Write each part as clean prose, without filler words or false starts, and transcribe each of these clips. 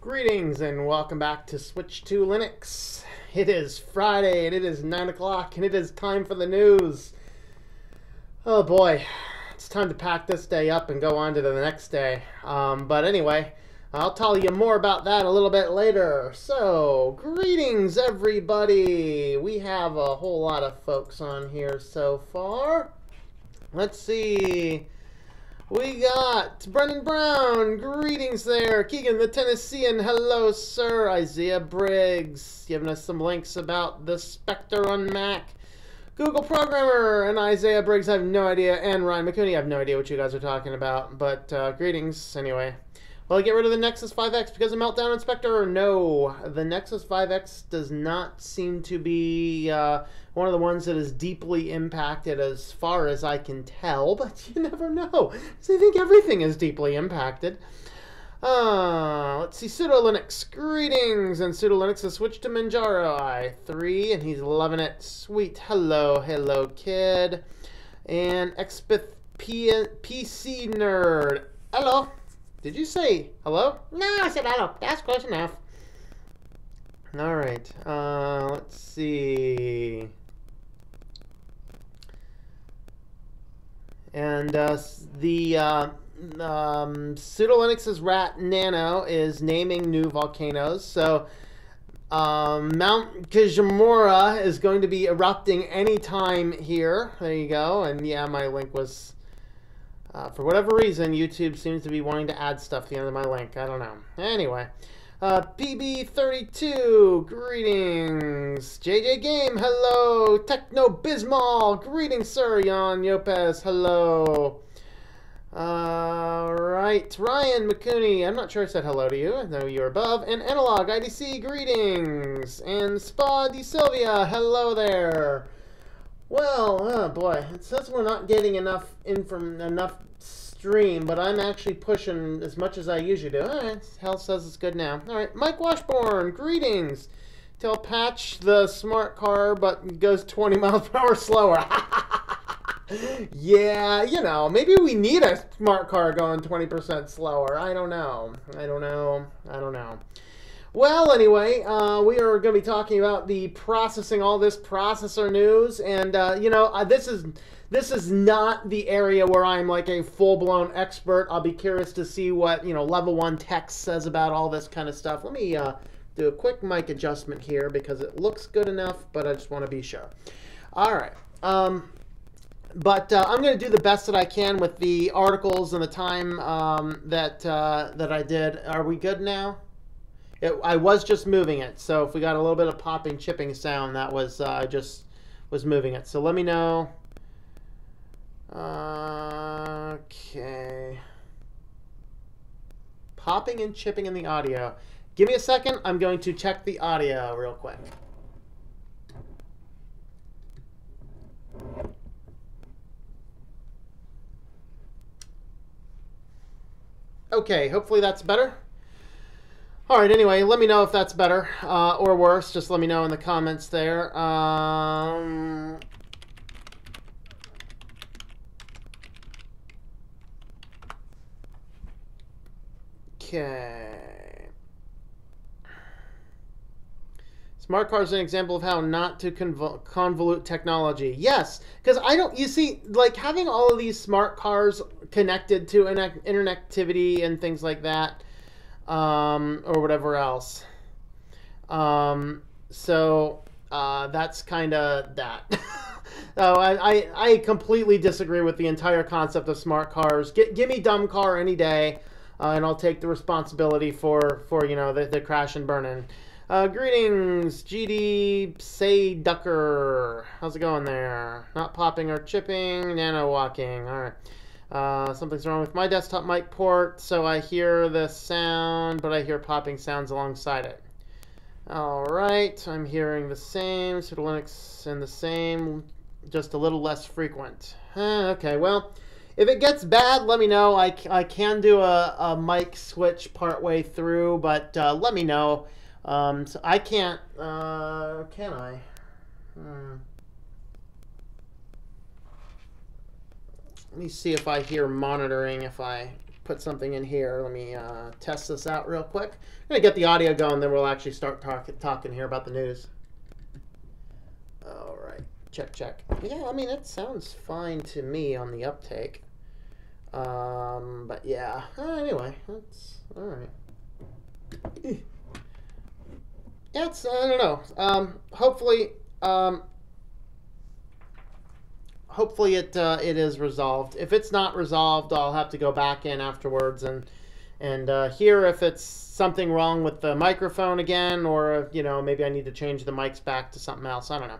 Greetings and welcome back to Switch to Linux. It is Friday and it is 9 o'clock and it is time for the news. Oh boy, it's time to pack this day up and go on to the next day. But anyway, I'll tell you more about that a little bit later. So, greetings everybody. We have a whole lot of folks on here so far. Let's see. We got Brendan Brown, greetings there. Keegan the Tennessean, hello sir. Isaiah Briggs, giving us some links about the Spectre on Mac. Google Programmer and Isaiah Briggs, I have no idea. And Ryan McCooney, I have no idea what you guys are talking about. But greetings anyway. Will I get rid of the Nexus 5X because of Meltdown and Spectre? No, the Nexus 5X does not seem to be one of the ones that is deeply impacted as far as I can tell, but you never know. So I think everything is deeply impacted. Let's see, Pseudo Linux, greetings, and Pseudo Linux has switched to Manjaro i3, and he's loving it. Sweet, hello, hello, kid. And Expith PC Nerd, hello. Did you say hello? No, I said hello. That's close enough. All right. Let's see. And the Pseudo Linux's Rat Nano is naming new volcanoes. So Mount Kijimura is going to be erupting anytime here. There you go. And yeah, my link was... for whatever reason, YouTube seems to be wanting to add stuff to the end of my link. I don't know. Anyway, PB32, greetings. JJ Game, hello. Techno Bismal, greetings, sir. Jan Yopez, hello. Right, Ryan McCooney, I'm not sure I said hello to you. I know you're above. And Analog IDC, greetings. And Spa Di Silvia, hello there. Well, oh boy, it says we're not getting enough stream, but I'm actually pushing as much as I usually do. All right, Hell says it's good now. All right, Mike Washburn, greetings. Tell Patch the smart car, but goes 20 miles per hour slower. Yeah, you know, maybe we need a smart car going 20% slower. I don't know. Well, anyway, we are going to be talking about the processing all this processor news, and you know, this is not the area where I'm like a full-blown expert. I'll be curious to see what, you know, level 1 tech says about all this kind of stuff. Let me do a quick mic adjustment here because it looks good enough, but I just want to be sure. All right. But I'm going to do the best that I can with the articles and the time that I did. Are we good now? I was just moving it, so if we got a little bit of popping, chipping sound, that was I just was moving it. So let me know. Okay. Popping and chipping in the audio. Give me a second. I'm going to check the audio real quick. Okay, hopefully that's better. All right, anyway, let me know if that's better or worse. Just let me know in the comments there. Okay. Smart car is an example of how not to convolute technology. Yes, because I don't, you see, like having all of these smart cars connected to internet activity and things like that, or whatever else. So that's kind of that. So I completely disagree with the entire concept of smart cars. Give me dumb car any day, and I'll take the responsibility for you know the crash and burning. Greetings, GD Say Ducker. How's it going there? Not popping or chipping, nano walking. All right. Something's wrong with my desktop mic port, so I hear the sound, but I hear popping sounds alongside it. All right, I'm hearing the same, Pseudo Linux and the same, just a little less frequent. Okay, well, if it gets bad, let me know. I can do a mic switch partway through, but let me know. So I can't, can I? Let me see if I hear monitoring. If I put something in here, let me test this out real quick. I'm going to get the audio going, then we'll actually start talking here about the news. All right. Check, check. Yeah, I mean, it sounds fine to me on the uptake. But yeah. Anyway, that's all right. Yeah, it's, I don't know. Hopefully it is resolved. If it's not resolved, I'll have to go back in afterwards and hear if it's something wrong with the microphone again, or you know, maybe I need to change the mics back to something else. I don't know.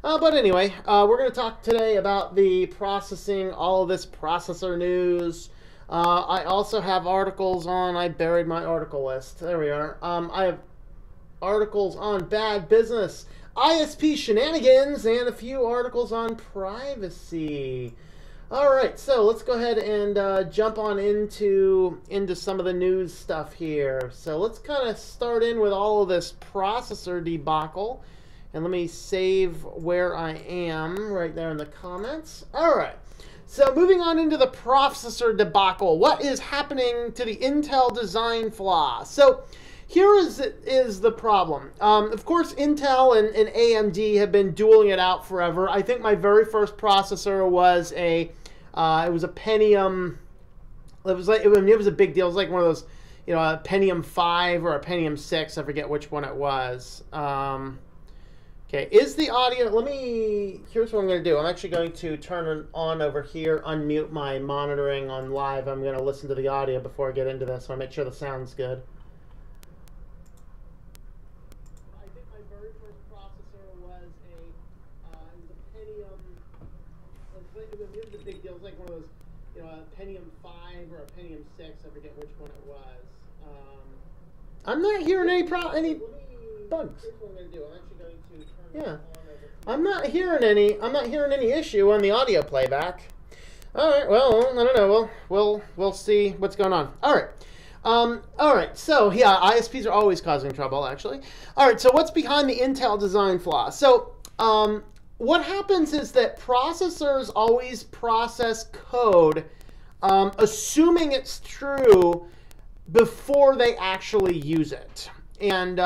But anyway, we're going to talk today about the processing, all of this processor news. I also have articles on. I buried my article list. There we are. I have articles on bad business, ISP shenanigans, and a few articles on privacy. All right, so let's go ahead and jump on into some of the news stuff here. So let's kind of start in with all of this processor debacle. And let me save where I am right there in the comments. All right, so moving on into the processor debacle. What is happening to the Intel design flaw? So here is the problem. Of course, Intel and AMD have been dueling it out forever. I think my very first processor was it was a Pentium. It was a big deal. It was like one of those, you know, a Pentium 5 or a Pentium 6. I forget which one it was. Okay, is the audio? Here's what I'm going to do. I'm actually going to turn it on over here, unmute my monitoring on live. I'm going to listen to the audio before I get into this, so I make sure the sound's good. I think my very first processor was it was a Pentium. It was a big deal. It was like one of those, you know, a Pentium 5 or a Pentium 6. I forget which one it was. I'm not hearing any bugs. Here's what I'm going to do. I'm actually going to turn it on over. I'm not hearing any issue on the audio playback. All right. Well, I don't know. We'll see what's going on. All right. All right. So yeah, ISPs are always causing trouble, actually. All right. So what's behind the Intel design flaw? So what happens is that processors always process code, assuming it's true before they actually use it. And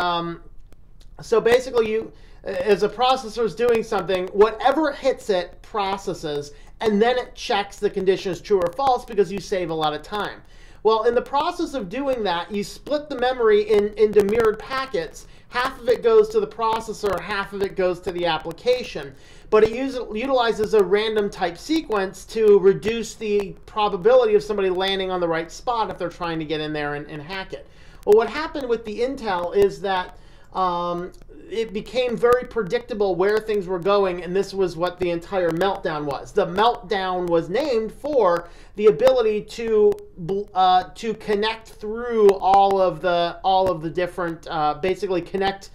so basically, you, as a processor is doing something, whatever hits it processes, and then it checks the condition is true or false because you save a lot of time. Well, in the process of doing that, you split the memory into mirrored packets. Half of it goes to the processor, half of it goes to the application. But it utilizes a random type sequence to reduce the probability of somebody landing on the right spot if they're trying to get in there and hack it. Well, what happened with the Intel is that it became very predictable where things were going, and this was what the entire meltdown was. The meltdown was named for the ability to connect through all of the different basically connect.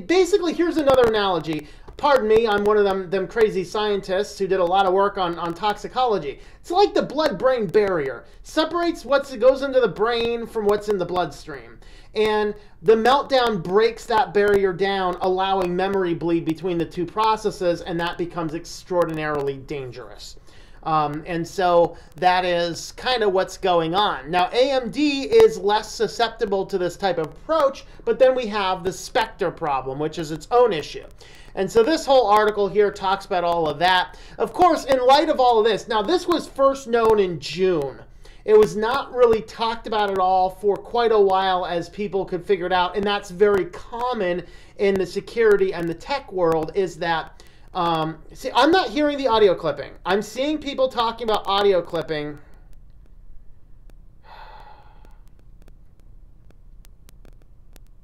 Basically, here's another analogy. Pardon me, I'm one of them crazy scientists who did a lot of work on toxicology. It's like the blood-brain barrier. Separates what goes into the brain from what's in the bloodstream. And the meltdown breaks that barrier down, allowing memory bleed between the two processes, and that becomes extraordinarily dangerous. And so that is kind of what's going on. Now, AMD is less susceptible to this type of approach, but then we have the Spectre problem, which is its own issue. And so this whole article here talks about all of that. Of course, in light of all of this, now this was first known in June. It was not really talked about at all for quite a while as people could figure it out. And that's very common in the security and the tech world, is that, see, I'm not hearing the audio clipping. I'm seeing people talking about audio clipping.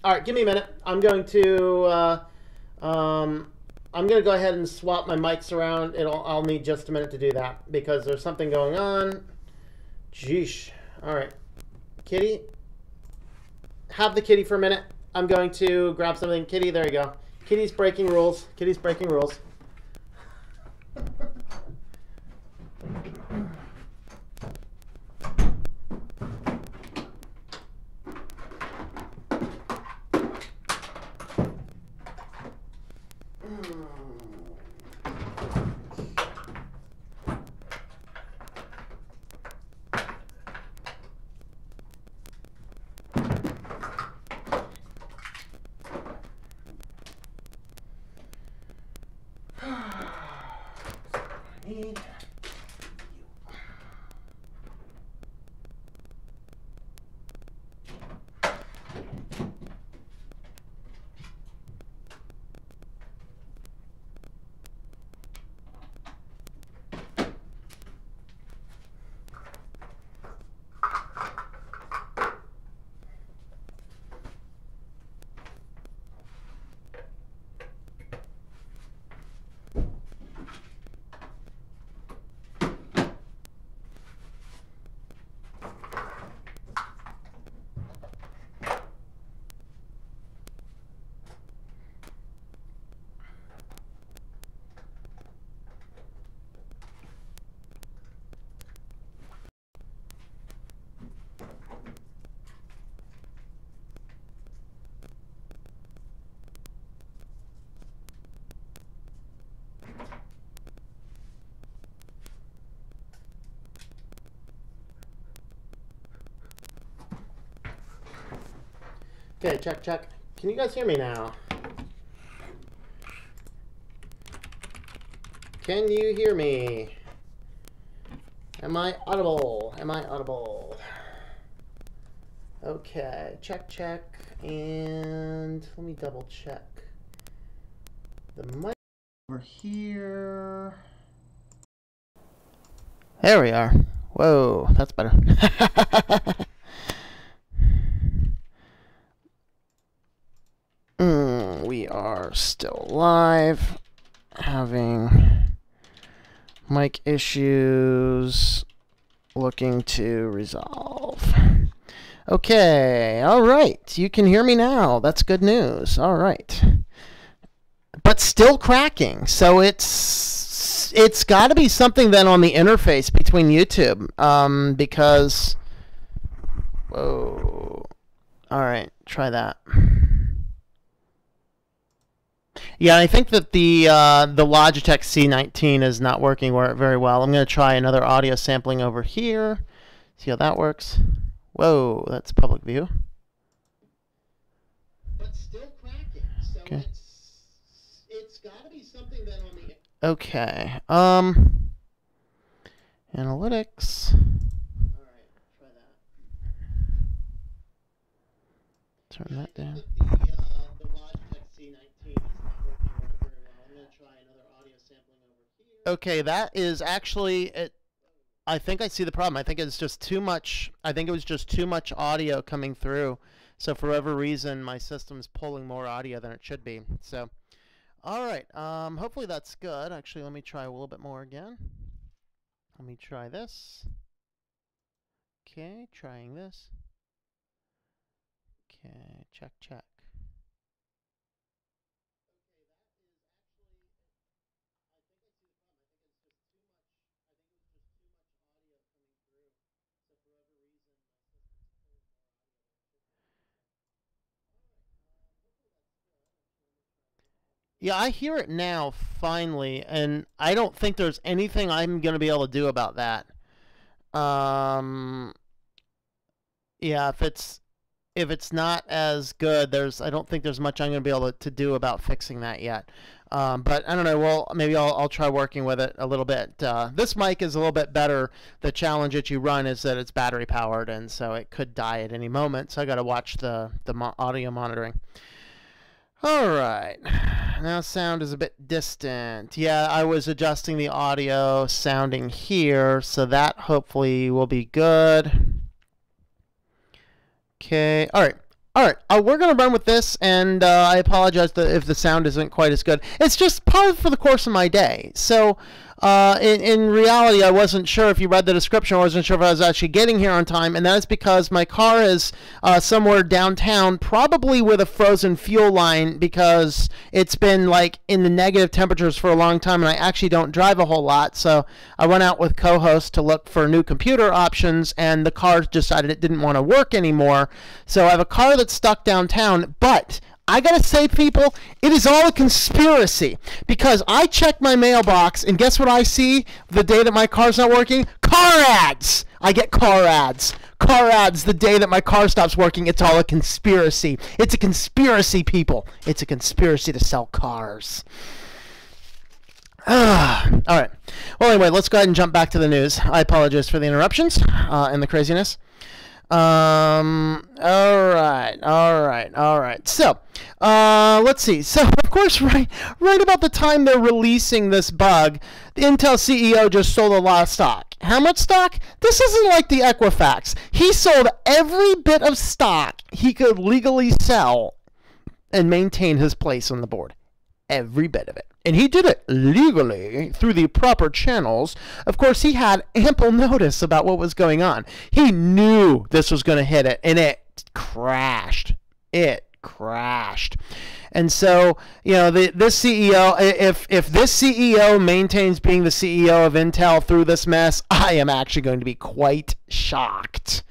All right, give me a minute. I'm going to go ahead and swap my mics around. I'll need just a minute to do that because there's something going on. Jeesh. All right. Kitty, have the kitty for a minute. I'm going to grab something. Kitty, there you go. Kitty's breaking rules. Kitty's breaking rules. need. Okay, check, check. Can you guys hear me now? Can you hear me? Am I audible? Am I audible? Okay, check, check. And let me double check. The mic over here. There we are. Whoa, that's better. We are still live, having mic issues, looking to resolve. Okay, all right, you can hear me now. That's good news. All right, but still cracking. So it's got to be something then on the interface between YouTube, because whoa. All right, try that. Yeah, I think that the Logitech C19 is not working very well. I'm going to try another audio sampling over here. See how that works. Whoa, that's public view. But still cracking. So okay. It's got to be something then on the okay. Analytics. All right, try that. Turn that down. Okay, that is actually it. I think I see the problem. I think it's just too much. I think it was just too much audio coming through. So for whatever reason, my system's pulling more audio than it should be. So, all right. Hopefully that's good. Actually, let me try a little bit more again. Let me try this. Okay, trying this. Okay, check, check. Yeah, I hear it now, finally, and I don't think there's anything I'm going to be able to do about that. Yeah, if it's not as good, I don't think there's much I'm going to be able to do about fixing that yet. But I don't know. Well, maybe I'll try working with it a little bit. This mic is a little bit better. The challenge that you run is that it's battery powered, and so it could die at any moment. So I got to watch the audio monitoring. All right, now sound is a bit distant. Yeah, I was adjusting the audio sounding here, so that hopefully will be good. Okay, all right. We're going to run with this, and I apologize if the sound isn't quite as good. It's just part for the course of my day. So in reality, I wasn't sure if you read the description. I wasn't sure if I was actually getting here on time, and that is because my car is somewhere downtown, probably with a frozen fuel line, because it's been like in the negative temperatures for a long time, and I actually don't drive a whole lot. So I went out with co-host to look for new computer options, and the car decided it didn't want to work anymore. So I have a car that's stuck downtown, but I gotta say, people, it is all a conspiracy, because I check my mailbox, and guess what I see the day that my car's not working? Car ads! I get car ads. Car ads the day that my car stops working. It's all a conspiracy. It's a conspiracy, people. It's a conspiracy to sell cars. All right. Well, anyway, let's go ahead and jump back to the news. I apologize for the interruptions and the craziness. All right. So, let's see. So, of course, right about the time they're releasing this bug, the Intel CEO just sold a lot of stock. How much stock? This isn't like the Equifax. He sold every bit of stock he could legally sell and maintain his place on the board. Every bit of it. And he did it legally through the proper channels. Of course, he had ample notice about what was going on. He knew this was going to hit it, and it crashed. It crashed. And so, you know, this CEO, if this CEO maintains being the CEO of Intel through this mess, I am actually going to be quite shocked.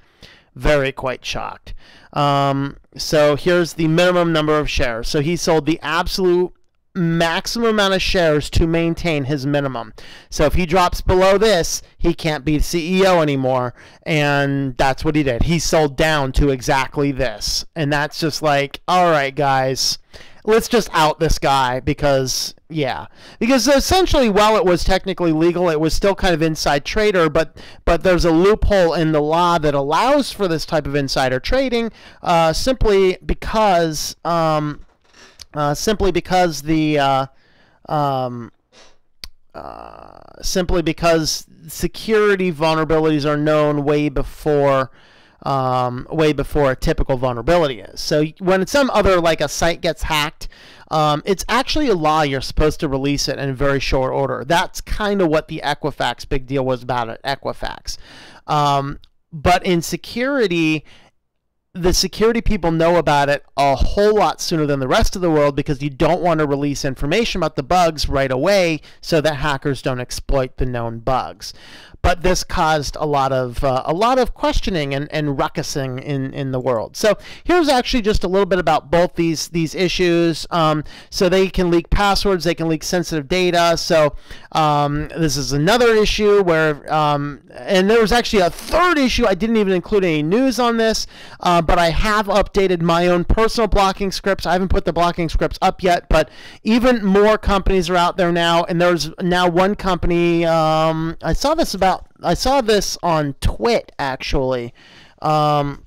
Very quite shocked. So here's the minimum number of shares. So he sold the absolute maximum amount of shares to maintain his minimum. So if he drops below this, he can't be the CEO anymore. And that's what he did. He sold down to exactly this. And that's just like, all right, guys, let's just out this guy because, yeah. Because essentially, while it was technically legal, it was still kind of inside trader, but there's a loophole in the law that allows for this type of insider trading simply because security vulnerabilities are known way before a typical vulnerability is. So when some other, like a site gets hacked, it's actually a law. You're supposed to release it in very short order. That's kind of what the Equifax big deal was about at Equifax. But in security, the security people know about it a whole lot sooner than the rest of the world because you don't want to release information about the bugs right away so that hackers don't exploit the known bugs. But this caused a lot of questioning and ruckusing in the world. So here's actually just a little bit about both these issues. So they can leak passwords, they can leak sensitive data. So this is another issue where, and there was actually a third issue. I didn't even include any news on this, but I have updated my own personal blocking scripts. I haven't put the blocking scripts up yet, but even more companies are out there now. And there's now one company, I saw this on Twit, actually. So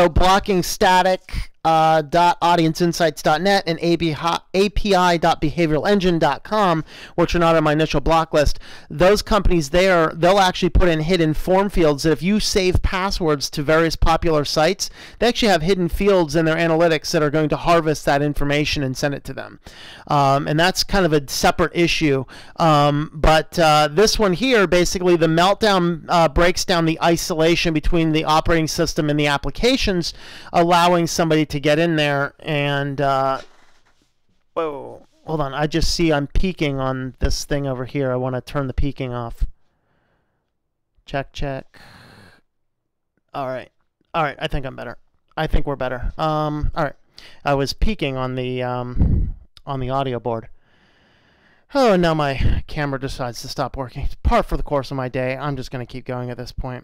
blocking static .audienceinsights.net and api.behavioralengine.com, which are not on my initial block list. Those companies there, they'll actually put in hidden form fields that if you save passwords to various popular sites, they actually have hidden fields in their analytics that are going to harvest that information and send it to them. And that's kind of a separate issue. But this one here, basically the meltdown breaks down the isolation between the operating system and the applications, allowing somebody to get in there and whoa, hold on, I just see I'm peaking on this thing over here. I want to turn the peaking off. Check. All right, I think I'm better. I think we're better. All right, I was peaking on the audio board. Oh, and now my camera decides to stop working. It's par for the course of my day. I'm just going to keep going at this point.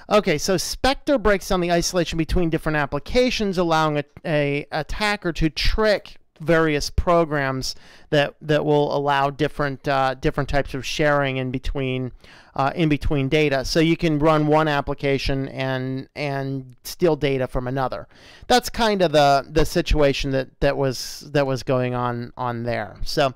Okay, so Spectre breaks down the isolation between different applications, allowing a attacker to trick various programs that will allow different types of sharing in between data. So you can run one application and steal data from another. That's kind of the situation that was going on there. So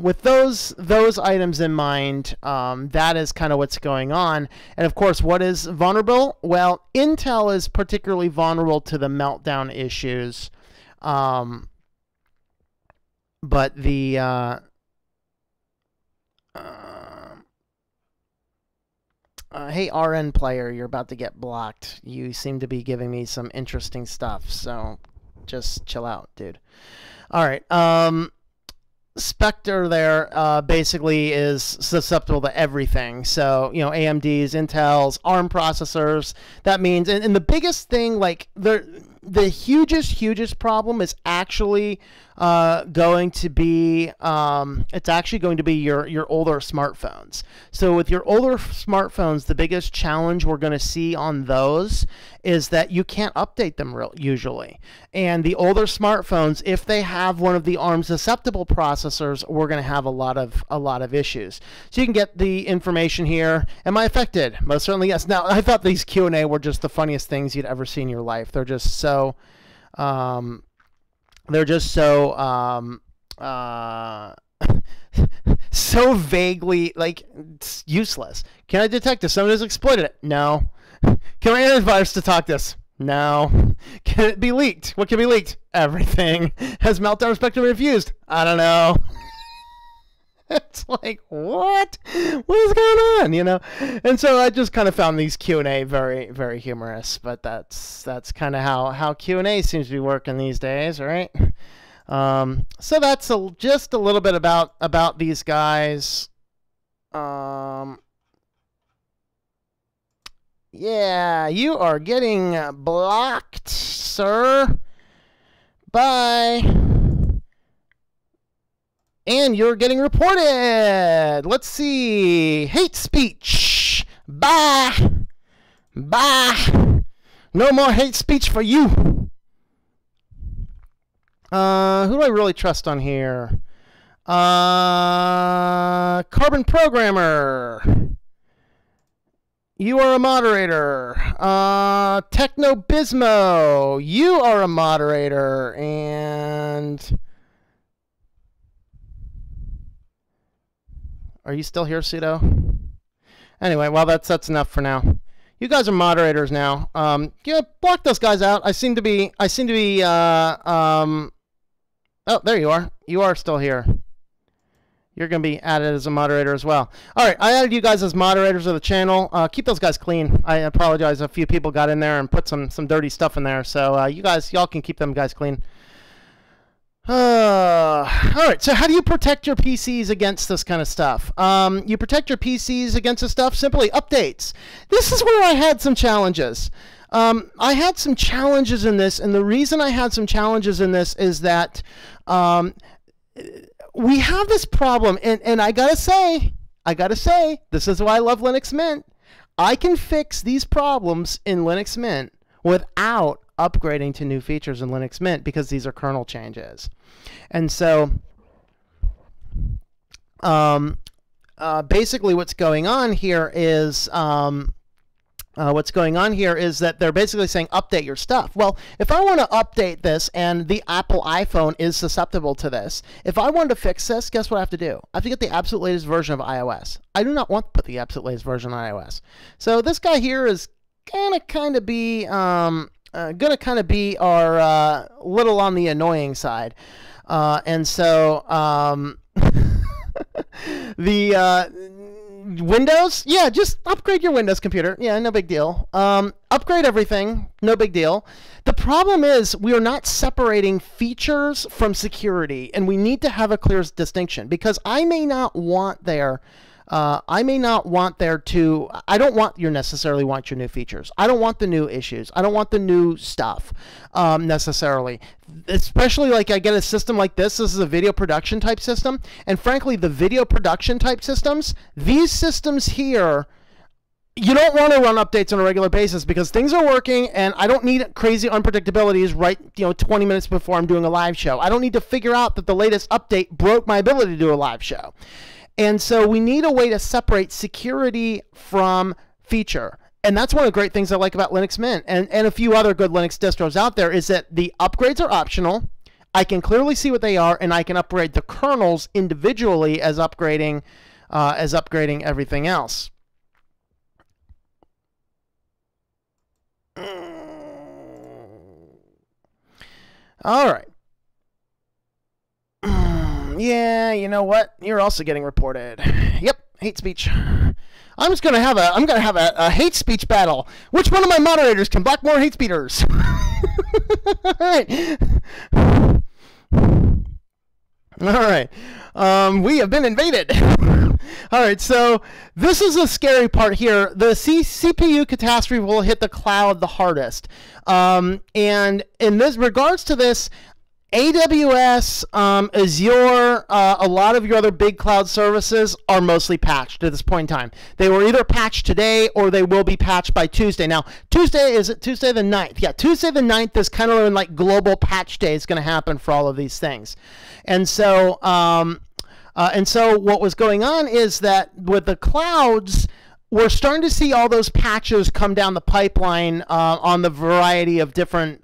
with those items in mind, that is kind of what's going on. And of course, what is vulnerable? Well, Intel is particularly vulnerable to the meltdown issues. But the hey, RN player, you're about to get blocked. You seem to be giving me some interesting stuff, so just chill out, dude. All right. Spectre there basically is susceptible to everything. So, you know, AMD's, Intel's, ARM processors. That means, and the biggest thing, like, the hugest problem is actually going to be it's actually going to be your older smartphones. So with your older smartphones, the biggest challenge we're going to see on those is that you can't update them usually. And the older smartphones, if they have one of the ARM susceptible processors, we're going to have a lot of issues. So you can get the information here. Am I affected? Most certainly yes. Now, I thought these Q&A were just the funniest things you'd ever see in your life. They're just so so vaguely, like, it's useless. Can I detect this? Someone has exploited it. No. Can I add a virus to talk this? No. Can it be leaked? What can be leaked? Everything. Has meltdown spectrum infused? I don't know. It's like, what is going on, you know? And so I just kind of found these Q&A very, very humorous, but that's kind of how Q&A seems to be working these days, right? So that's just a little bit about these guys. Yeah, you are getting blocked, sir. Bye. And you're getting reported. Let's see. Hate speech. Bye. Bye. No more hate speech for you. Who do I really trust on here? Carbon Programmer. You are a moderator. Techno Bismo. You are a moderator. And... are you still here, Pseudo? Anyway, well, that's enough for now. You guys are moderators now. Yeah, block those guys out. I seem to be, oh, there you are. You are still here. You're going to be added as a moderator as well. All right, I added you guys as moderators of the channel. Keep those guys clean. I apologize. A few people got in there and put some dirty stuff in there. So y'all can keep them guys clean. All right, so how do you protect your PCs against this kind of stuff? You protect your PCs against this stuff simply updates. This is where I had some challenges. I had some challenges in this, and the reason I had some challenges in this is that we have this problem, and I gotta say, this is why I love Linux Mint. I can fix these problems in Linux Mint without upgrading to new features in Linux Mint because these are kernel changes. And so basically what's going on here is that they're basically saying update your stuff. Well, if I want to update this and the Apple iPhone is susceptible to this, if I wanted to fix this, guess what I have to do? I have to get the absolute latest version of iOS. I do not want to put the absolute latest version on iOS. So this guy here is gonna kind of be our little on the annoying side, and so the Windows, yeah, just upgrade your Windows computer. Yeah, no big deal. Upgrade everything, no big deal. The problem is we are not separating features from security, and we need to have a clear distinction because I may not want there. I don't necessarily want your new features. I don't want the new issues. I don't want the new stuff necessarily. Especially like I get a system like this. This is a video production type system. And frankly, the video production type systems, these systems here, you don't want to run updates on a regular basis because things are working and I don't need crazy unpredictabilities right, 20 minutes before I'm doing a live show. I don't need to figure out that the latest update broke my ability to do a live show. And so we need a way to separate security from feature. And that's one of the great things I like about Linux Mint and a few other good Linux distros out there is that the upgrades are optional. I can clearly see what they are, and I can upgrade the kernels individually as upgrading everything else. All right. Yeah, you know what? You're also getting reported. Yep, hate speech. I'm gonna have a hate speech battle. Which one of my moderators can block more hate speakers? All right. All right. We have been invaded. All right, so this is a scary part here. The CPU catastrophe will hit the cloud the hardest. And in this regards to this, AWS, Azure, a lot of your other big cloud services are mostly patched at this point in time. They were either patched today or they will be patched by Tuesday. Now, is it Tuesday the 9th? Yeah, Tuesday the 9th is kind of when like global patch day is going to happen for all of these things. And so what was going on is that with the clouds, we're starting to see all those patches come down the pipeline on the variety of different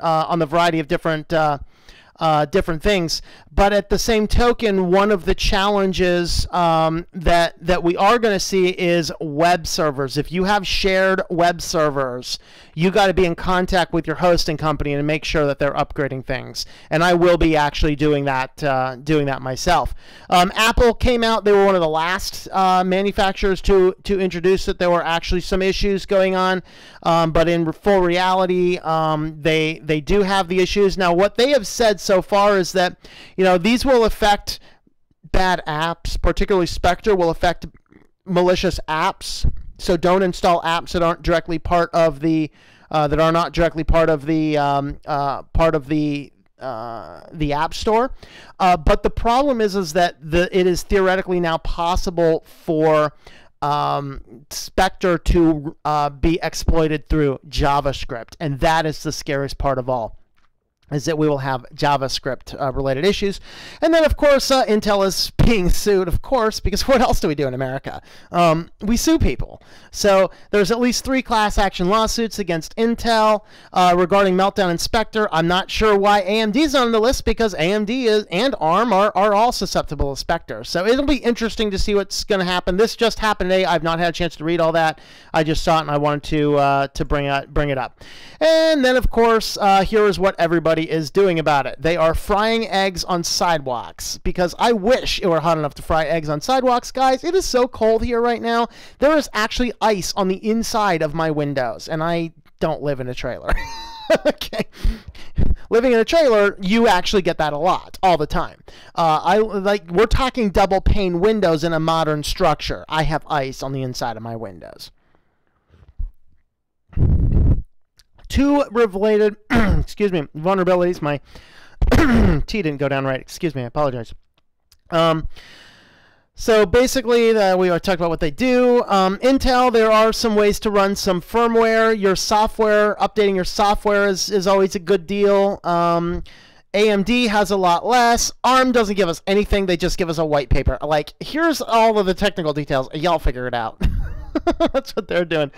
different things. But at the same token, one of the challenges that we are going to see is web servers. If you have shared web servers, you got to be in contact with your hosting company and make sure that they're upgrading things. And I will be actually doing that myself. Apple came out; they were one of the last manufacturers to introduce it. There were actually some issues going on, but in full reality, they do have the issues. Now, what they have said so far is that these will affect bad apps, particularly Spectre will affect malicious apps. So don't install apps that aren't directly part of the App Store. But the problem is that it is theoretically now possible for Spectre to be exploited through JavaScript, and that is the scariest part of all, is that we will have JavaScript related issues. And then, of course, Intel is being sued, of course, because what else do we do in America? We sue people. So there's at least 3 class action lawsuits against Intel regarding Meltdown and Spectre. I'm not sure why AMD's on the list, because AMD and ARM are all susceptible to Spectre. So it'll be interesting to see what's going to happen. This just happened today. I've not had a chance to read all that. I just saw it and I wanted to bring it up. And then, of course, here is what everybody is doing about it. They are frying eggs on sidewalks, because I wish it were hot enough to fry eggs on sidewalks, guys. It is so cold here right now. There is actually ice on the inside of my windows, and I don't live in a trailer. Okay. Living in a trailer, you actually get that a lot, all the time. We're talking double pane windows in a modern structure. I have ice on the inside of my windows. 2 related, excuse me, vulnerabilities. My T didn't go down right. Excuse me, I apologize. So basically, we are talking about what they do. Intel, there are some ways to run some firmware. Your software, updating your software is always a good deal. AMD has a lot less. ARM doesn't give us anything. They just give us a white paper. Like, here's all of the technical details. Y'all figure it out. That's what they're doing.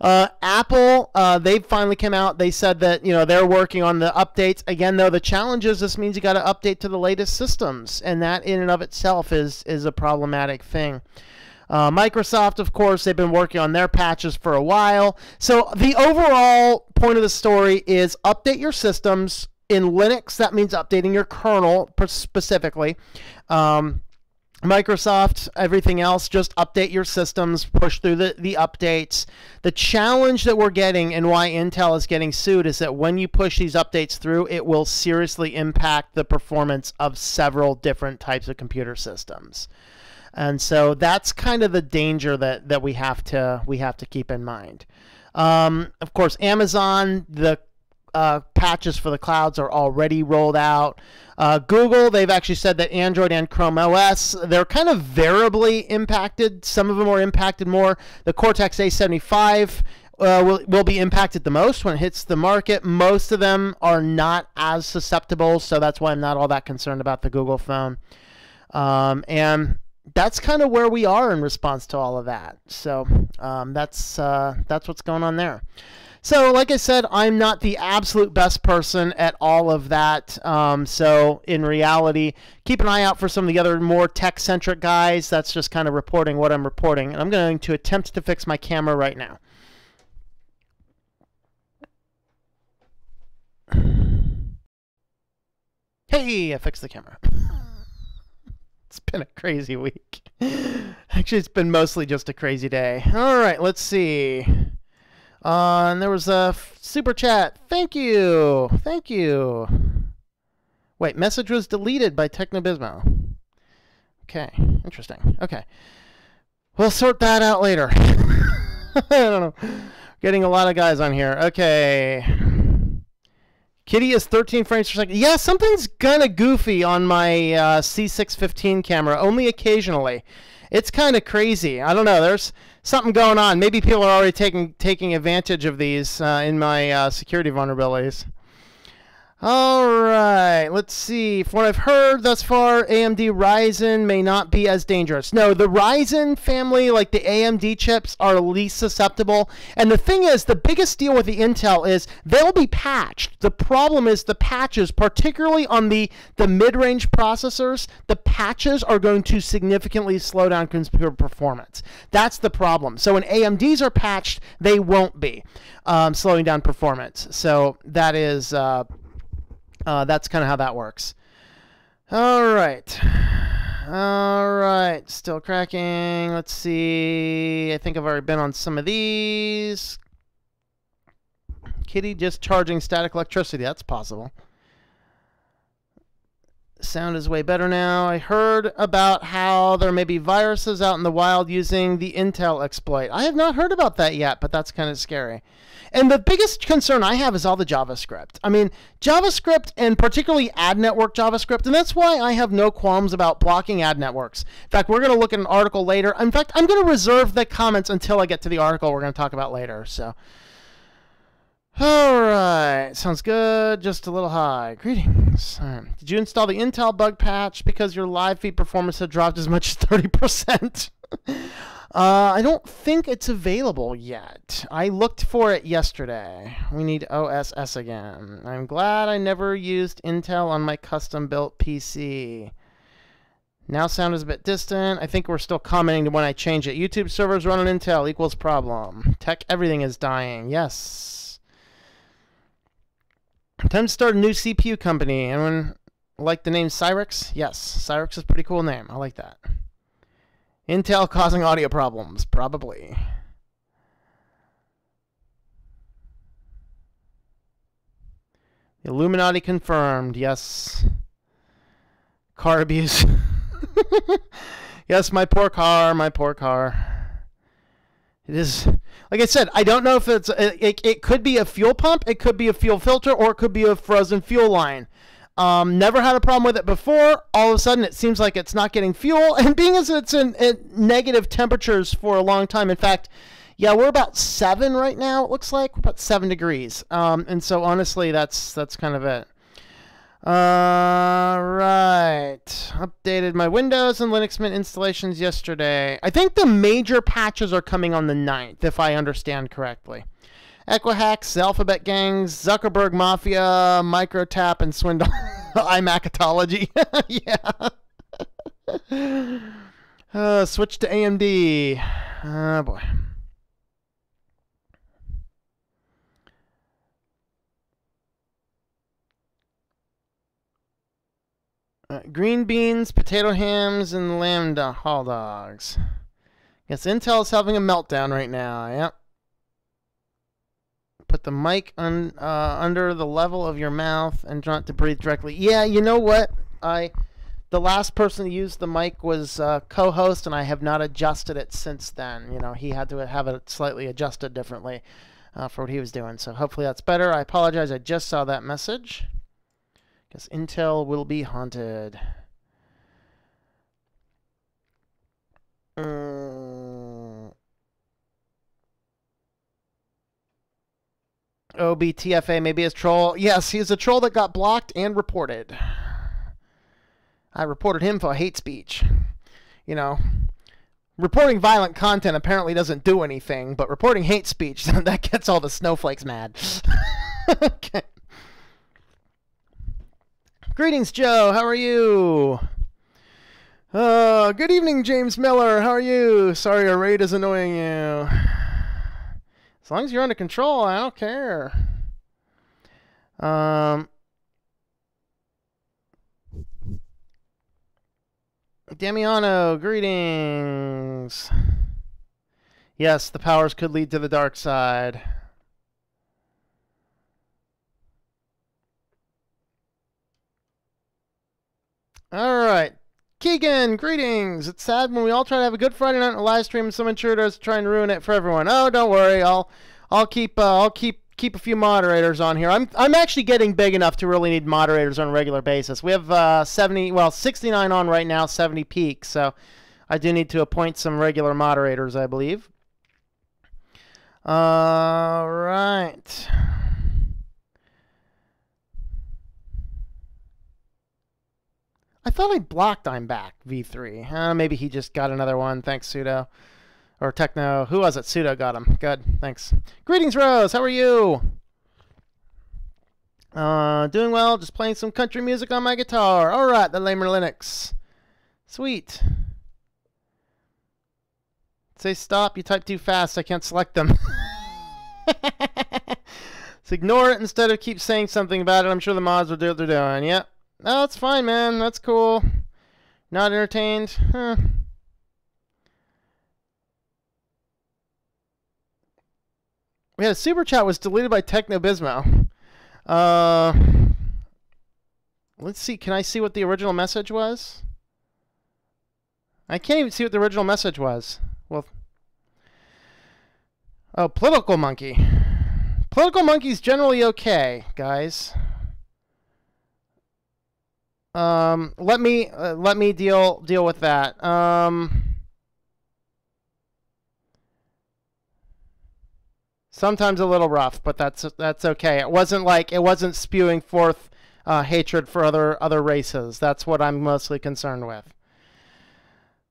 Apple, they finally came out. They said that they're working on the updates. Again, though, the challenge is this means you got to update to the latest systems, and that in and of itself is a problematic thing. Microsoft, of course, they've been working on their patches for a while. So the overall point of the story is update your systems. In Linux, that means updating your kernel specifically. Microsoft, everything else, just update your systems, push through the updates. The challenge that we're getting and why Intel is getting sued is that when you push these updates through, it will seriously impact the performance of several different types of computer systems. And so that's kind of the danger that we have to keep in mind. Of course, Amazon, the patches for the clouds are already rolled out. Google, they've actually said that Android and Chrome OS, they're kind of variably impacted. Some of them are impacted more. The Cortex A75 will be impacted the most when it hits the market. Most of them are not as susceptible, so that's why I'm not all that concerned about the Google phone. And that's kind of where we are in response to all of that. So that's what's going on there. So, like I said, I'm not the absolute best person at all of that. So, in reality, keep an eye out for some of the other more tech-centric guys. That's just kind of reporting what I'm reporting. And I'm going to attempt to fix my camera right now. Hey, I fixed the camera. It's been a crazy week. Actually, it's been mostly just a crazy day. All right, let's see. And there was a super chat. Thank you. Thank you. Wait, message was deleted by Technobismo. Okay, interesting. Okay. We'll sort that out later. I don't know. Getting a lot of guys on here. Okay. Kitty is 13 frames per second. Yeah, something's kind of goofy on my C615 camera, only occasionally. It's kind of crazy. I don't know. There's something going on. Maybe people are already taking advantage of these in my security vulnerabilities. All right, let's see. From what I've heard thus far, AMD Ryzen may not be as dangerous. No, the Ryzen family, like the AMD chips, are least susceptible. And the thing is, the biggest deal with the Intel is they'll be patched. The problem is the patches, particularly on the mid-range processors, the patches are going to significantly slow down computer performance. That's the problem. So when AMDs are patched, they won't be slowing down performance. So that is... that's kind of how that works. All right. All right. Still cracking. Let's see. I think I've already been on some of these. Kitty just charging static electricity. That's possible. Sound is way better now. I heard about how there may be viruses out in the wild using the Intel exploit. I have not heard about that yet, but that's kind of scary. And the biggest concern I have is all the JavaScript. I mean, JavaScript, and particularly ad network JavaScript, and that's why I have no qualms about blocking ad networks. In fact, we're going to look at an article later. In fact, I'm going to reserve the comments until I get to the article we're going to talk about later. So, all right, sounds good. Just a little high. Greetings. All right. Did you install the Intel bug patch because your live feed performance had dropped as much as 30%? I don't think it's available yet. I looked for it yesterday. We need OSS again. I'm glad I never used Intel on my custom-built PC. Now sound is a bit distant. I think we're still commenting when I change it. YouTube servers run on Intel equals problem. Tech everything is dying. Yes. Time to start a new CPU company. Anyone like the name Cyrix? Yes. Cyrix is a pretty cool name. I like that. Intel causing audio problems, probably. The Illuminati confirmed, yes. Car abuse. Yes, my poor car, my poor car. It is, like I said, I don't know if it could be a fuel pump, it could be a fuel filter, or it could be a frozen fuel line. Never had a problem with it before. All of a sudden, it seems like it's not getting fuel. And being as it's in negative temperatures for a long time. In fact, yeah, we're about 7 right now. It looks like we're about 7 degrees. And so honestly, that's kind of it. All right. Updated my Windows and Linux Mint installations yesterday. I think the major patches are coming on the 9th, if I understand correctly. Equihacks, Alphabet Gangs, Zuckerberg Mafia, Microtap, and Swindle. iMacatology. Yeah. Switch to AMD. Oh, boy. Green beans, potato hams, and lambda hot dogs. Guess Intel is having a meltdown right now. Yep. Put the mic under the level of your mouth and try not to breathe directly. Yeah, you know what? The last person to use the mic was co-host, and I have not adjusted it since then. You know, he had to have it slightly adjusted differently for what he was doing. So hopefully that's better. I apologize. I just saw that message. Guess Intel will be haunted. OBTFA maybe is troll. Yes, he's a troll that got blocked and reported. I reported him for hate speech. You know, reporting violent content apparently doesn't do anything, but reporting hate speech, that gets all the snowflakes mad. Okay. Greetings, Joe. How are you? Good evening, James Miller. How are you? Sorry our raid is annoying you. As long as you're under control, I don't care. Damiano, greetings. Yes, the powers could lead to the dark side. All right. Keegan, greetings. It's sad when we all try to have a good Friday night on a live stream and someone sure does try and ruin it for everyone. Oh, don't worry. I'll keep a few moderators on here. I'm actually getting big enough to really need moderators on a regular basis. We have 69 on right now, 70 peaks. So I do need to appoint some regular moderators, I believe. All right. I thought I blocked I'm back, V3. Maybe he just got another one. Thanks, Pseudo. Or Techno. Who was it? Pseudo got him. Good. Thanks. Greetings, Rose. How are you? Doing well. Just playing some country music on my guitar. All right. The Lamer Linux. Sweet. Say stop. You type too fast. I can't select them. So ignore it instead of keep saying something about it. I'm sure the mods will do what they're doing. Yep. No, that's fine, man. That's cool. Not entertained? Huh. We had a super chat was deleted by Technobismo. Let's see. Can I see what the original message was? I can't even see what the original message was. Well, oh, Political Monkey. Political Monkey's generally okay, guys. Let me deal with that. Sometimes a little rough, but that's okay. It wasn't spewing forth hatred for other races. That's what I'm mostly concerned with.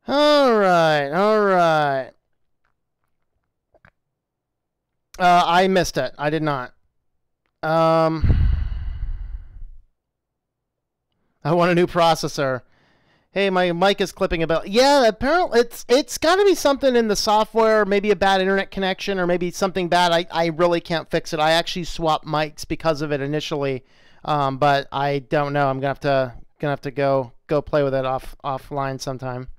All right. I missed it. I did not. I want a new processor. Hey, my mic is clipping a bit. Yeah, apparently it's got to be something in the software, maybe a bad internet connection, or maybe something bad. I really can't fix it. I actually swapped mics because of it initially, but I don't know. I'm gonna have to go play with it offline sometime.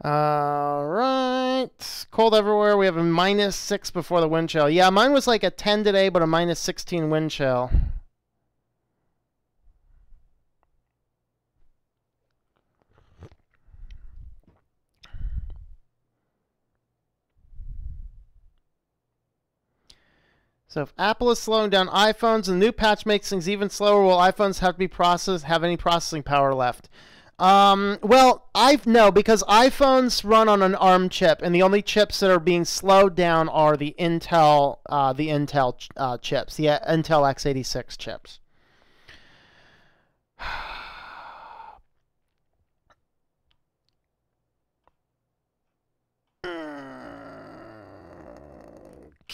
All right, cold everywhere. We have a -6 before the wind chill. Yeah, mine was like a 10 today, but a -16 wind chill. So if Apple is slowing down iPhones and the new patch makes things even slower, will iPhones have to be have any processing power left? Well, no, because iPhones run on an ARM chip, and the only chips that are being slowed down are the Intel chips, the Intel x86 chips.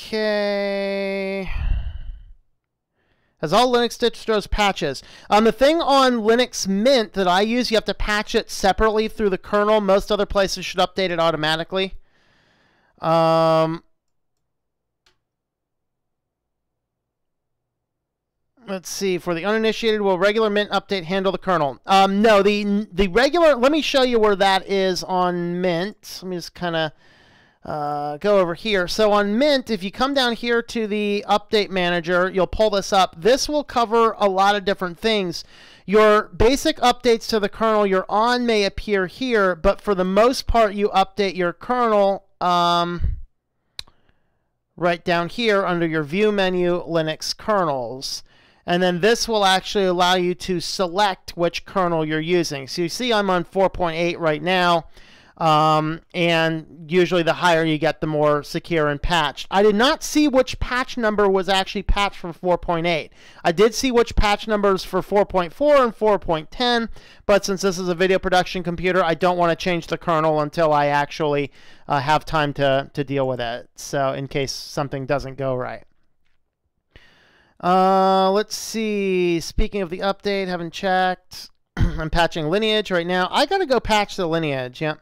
Okay. Has all Linux distros patches? The thing on Linux Mint that I use, you have to patch it separately through the kernel. Most other places should update it automatically. Let's see. For the uninitiated, will regular Mint update handle the kernel? No, the regular. Let me show you where that is on Mint. Let me just kind of go over here. So on Mint, if you come down here to the update manager, you'll pull this up. This will cover a lot of different things. Your basic updates to the kernel you're on may appear here, but for the most part, you update your kernel right down here under your View menu, Linux kernels. And then this will actually allow you to select which kernel you're using. So you see I'm on 4.8 right now. And usually the higher you get, the more secure and patched. I did not see which patch number was actually patched for 4.8. I did see which patch numbers for 4.4 and 4.10, but since this is a video production computer, I don't want to change the kernel until I actually have time to deal with it, so in case something doesn't go right. Let's see. Speaking of the update, haven't checked. I'm patching Lineage right now. I got to go patch the Lineage, yep.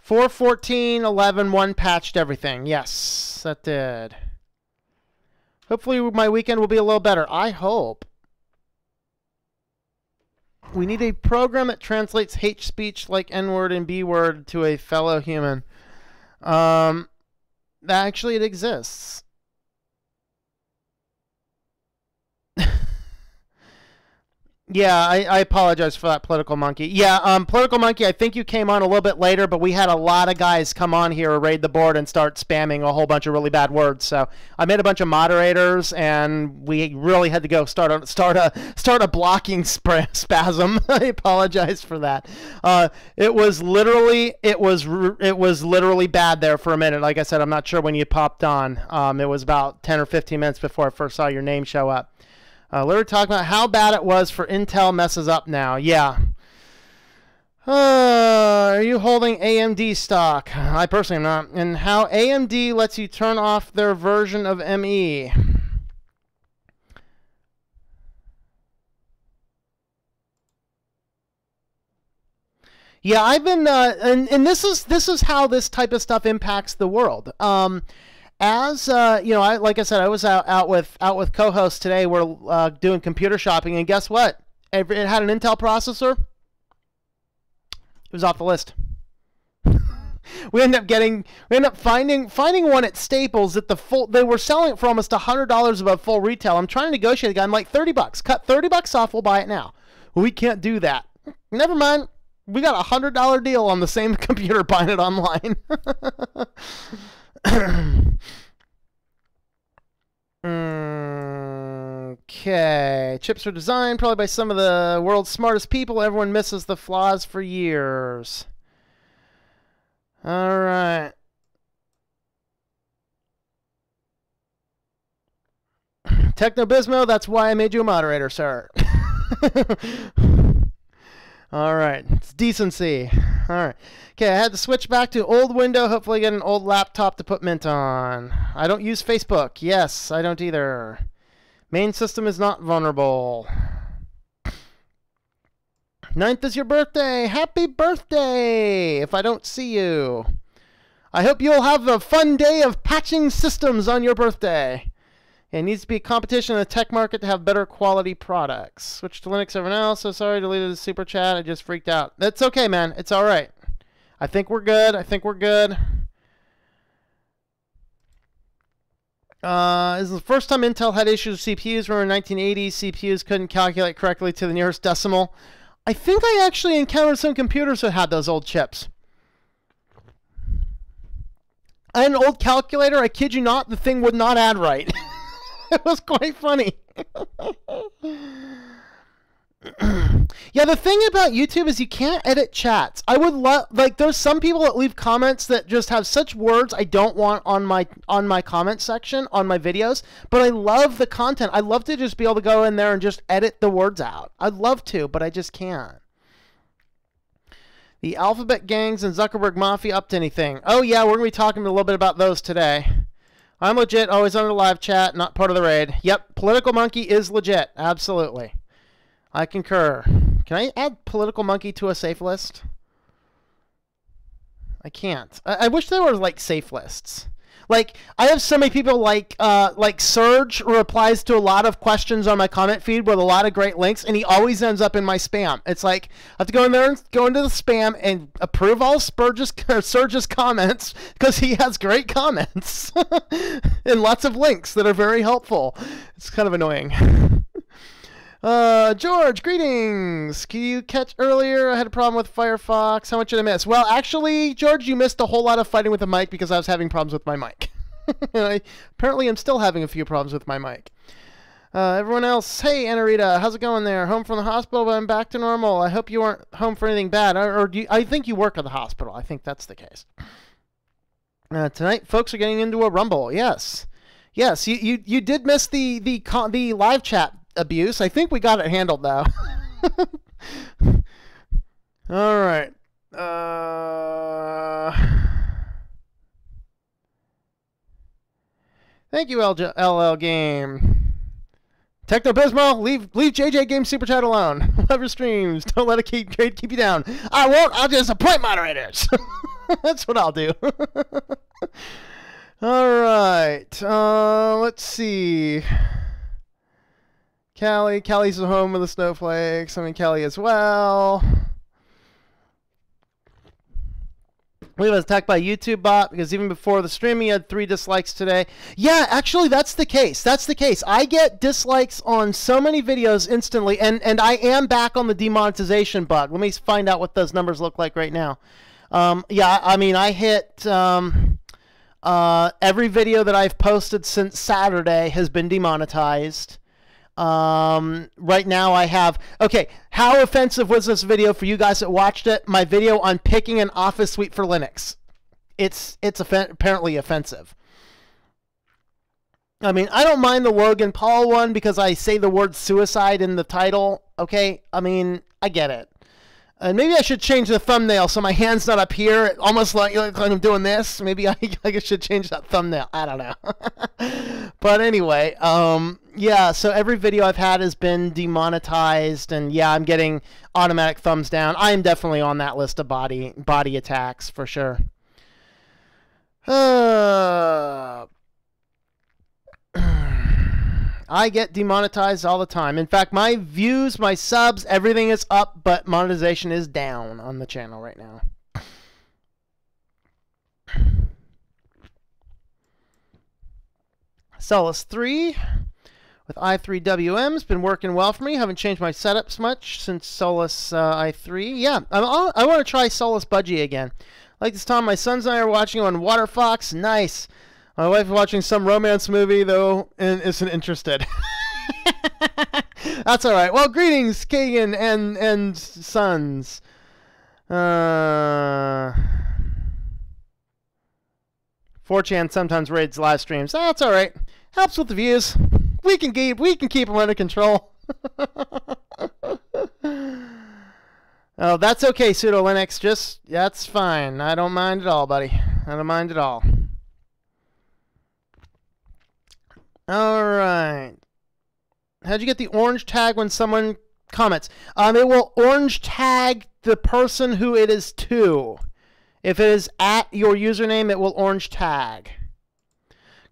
4.14, 11.1 patched everything. Yes, that did. Hopefully my weekend will be a little better. I hope. We need a program that translates hate speech like N-word and B-word to a fellow human. Actually, it exists. Yeah, I apologize for that, Political Monkey. Yeah, Political Monkey, I think you came on a little bit later, but we had a lot of guys come on here, raid the board, and start spamming a whole bunch of really bad words. So I made a bunch of moderators, and we really had to go start a blocking spasm. I apologize for that. It was literally bad there for a minute. Like I said, I'm not sure when you popped on. It was about 10 or 15 minutes before I first saw your name show up. Literally talking about how bad it was for Intel messes up now. Yeah. Are you holding AMD stock? I personally am not. And how AMD lets you turn off their version of ME. Yeah, I've been, and this is how this type of stuff impacts the world. As you know, like I said, I was out with co-hosts today. We're doing computer shopping, and guess what? It had an Intel processor. It was off the list. we end up finding one at Staples at the full. They were selling it for almost $100 above full retail. I'm trying to negotiate. I'm like $30. Cut $30 off. We'll buy it now. We can't do that. Never mind. We got a $100 deal on the same computer buying it online. Okay. Chips are designed probably by some of the world's smartest people. Everyone misses the flaws for years. All right. Technobismo, that's why I made you a moderator, sir. All right. It's decency. All right. Okay, I had to switch back to old window. Hopefully get an old laptop to put Mint on. I don't use Facebook. Yes, I don't either. Main system is not vulnerable. 9th is your birthday. Happy birthday if I don't see you. I hope you'll have a fun day of patching systems on your birthday. It needs to be a competition in the tech market to have better quality products. Switch to Linux over now. So sorry, deleted the super chat. I just freaked out. That's okay, man. It's all right. I think we're good. Is the first time Intel had issues with CPUs. Remember in 1980s, CPUs couldn't calculate correctly to the nearest decimal. I think I actually encountered some computers that had those old chips. I had an old calculator. I kid you not, the thing would not add right. It was quite funny. Yeah, the thing about YouTube is you can't edit chats. I would love, like, there's some people that leave comments that just have such words I don't want on my comment section on my videos, but I love the content. I love to just be able to go in there and just edit the words out. I'd love to, but I just can't. The Alphabet gangs and Zuckerberg Mafia up to anything? Oh yeah, we're going to be talking a little bit about those today. I'm legit, always on the live chat, not part of the raid. Yep, Political Monkey is legit, absolutely. I concur. Can I add Political Monkey to a safe list? I can't. I wish there were, like, safe lists. Like, I have so many people like Serge replies to a lot of questions on my comment feed with a lot of great links, and he always ends up in my spam. It's like, I have to go in there and go into the spam and approve all Serge's comments because he has great comments and lots of links that are very helpful. It's kind of annoying. George, greetings. Can you catch earlier? I had a problem with Firefox. How much did I miss? Well, actually, George, you missed a whole lot of fighting with the mic because I was having problems with my mic. And I apparently am still having a few problems with my mic. Everyone else, hey, Anarita, how's it going there? Home from the hospital, but I'm back to normal. I hope you weren't home for anything bad. I think you work at the hospital. I think that's the case. Tonight, folks are getting into a rumble. Yes. Yes, you did miss the live chat abuse. I think we got it handled though. All right. Thank you, LL Game. Technobismo, leave JJ Game Super Chat alone. Love your streams. Don't let it keep you down. I won't. I'll just appoint moderators. That's what I'll do. All right. Let's see. Callie's the home of the snowflakes. I mean, Callie as well. We was attacked by a YouTube bot because even before the stream, he had 3 dislikes today. Yeah, actually, that's the case. That's the case. I get dislikes on so many videos instantly, and I am back on the demonetization bug. Let me find out what those numbers look like right now. Yeah, I mean, I hit every video that I've posted since Saturday has been demonetized. Right now I have, okay, how offensive was this video for you guys that watched it? My video on picking an office suite for Linux. It's apparently offensive. I mean, I don't mind the Logan Paul one because I say the word suicide in the title. Okay, I mean, I get it. And maybe I should change the thumbnail so my hand's not up here, almost like I'm doing this. Maybe I should change that thumbnail. I don't know. But anyway, yeah, so every video I've had has been demonetized, and yeah, I'm getting automatic thumbs down. I am definitely on that list of body attacks for sure. I get demonetized all the time. In fact, my views, my subs, everything is up, but monetization is down on the channel right now. Solus 3 with i3WM has been working well for me. Haven't changed my setups much since Solus i3. Yeah, I want to try Solus Budgie again. Like this time, my sons and I are watching on Water Fox. Nice. My wife is watching some romance movie, though, and isn't interested. That's all right. Well, greetings, Kagan and sons. 4chan sometimes raids live streams. That's all right. Helps with the views. We can keep them under control. Oh, that's okay, Pseudo Linux. That's fine. I don't mind at all, buddy. I don't mind at all. All right. How'd you get the orange tag when someone comments? It will orange tag the person who it is to. If it is at your username, it will orange tag.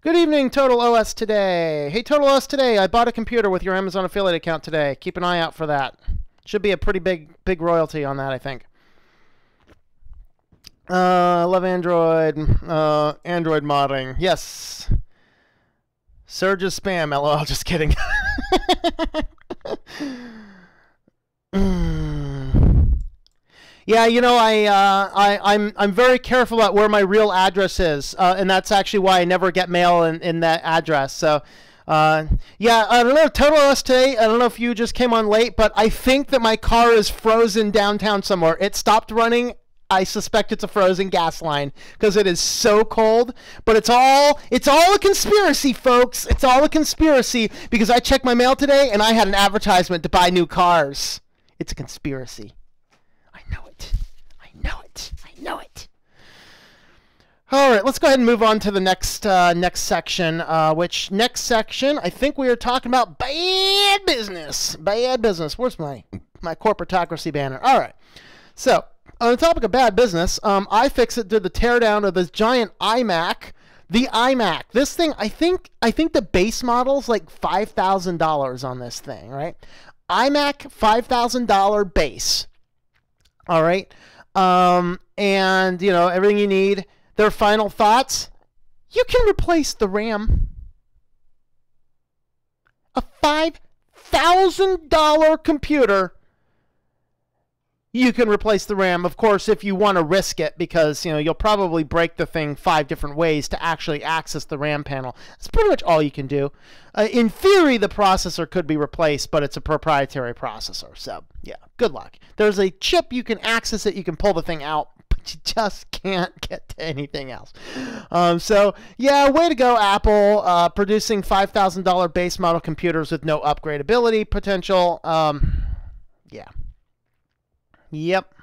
Good evening, Total OS Today. Hey, Total OS Today, I bought a computer with your Amazon affiliate account today. Keep an eye out for that. Should be a pretty big royalty on that, I think. Love Android. Android modding. Yes. Surge's spam, lol, just kidding. Yeah, you know, I'm very careful about where my real address is, and that's actually why I never get mail in that address. So, yeah, I don't know, Total OS Today, I don't know if you just came on late, but I think that my car is frozen downtown somewhere. It stopped running. I suspect it's a frozen gas line because it is so cold. But it's all a conspiracy, folks. It's all a conspiracy because I checked my mail today and I had an advertisement to buy new cars. It's a conspiracy. I know it. I know it. I know it. All right, let's go ahead and move on to the next section. Which next section? I think we are talking about bad business. Bad business. Where's my corporatocracy banner? All right. So, on the topic of bad business, iFixit did the teardown of this giant iMac. The iMac. This thing, I think the base model's like $5,000 on this thing, right? iMac, $5,000 base. All right. And, you know, everything you need. Their final thoughts, you can replace the RAM. A $5,000 computer, you can replace the RAM, of course, if you want to risk it, because, you know, you'll probably break the thing 5 different ways to actually access the RAM panel. That's pretty much all you can do. In theory, the processor could be replaced, but it's a proprietary processor. So, yeah, good luck. There's a chip, you can access it, you can pull the thing out, but you just can't get to anything else. So, yeah, way to go, Apple, producing $5,000 base model computers with no upgradability potential. Yeah. Yep.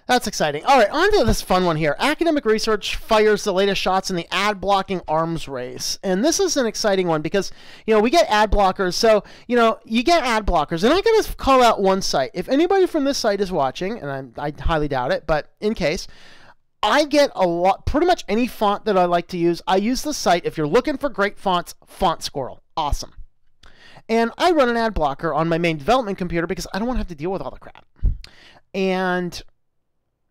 That's exciting. All right, on to this fun one here. Academic research fires the latest shots in the ad-blocking arms race. And this is an exciting one because, you know, we get ad blockers. So, you know, you get ad blockers. And I got to call out one site. If anybody from this site is watching, and I highly doubt it, but in case, I get a lot, pretty much any font that I like to use. I use the site. If you're looking for great fonts, Font Squirrel. Awesome. And I run an ad blocker on my main development computer because I don't want to have to deal with all the crap. And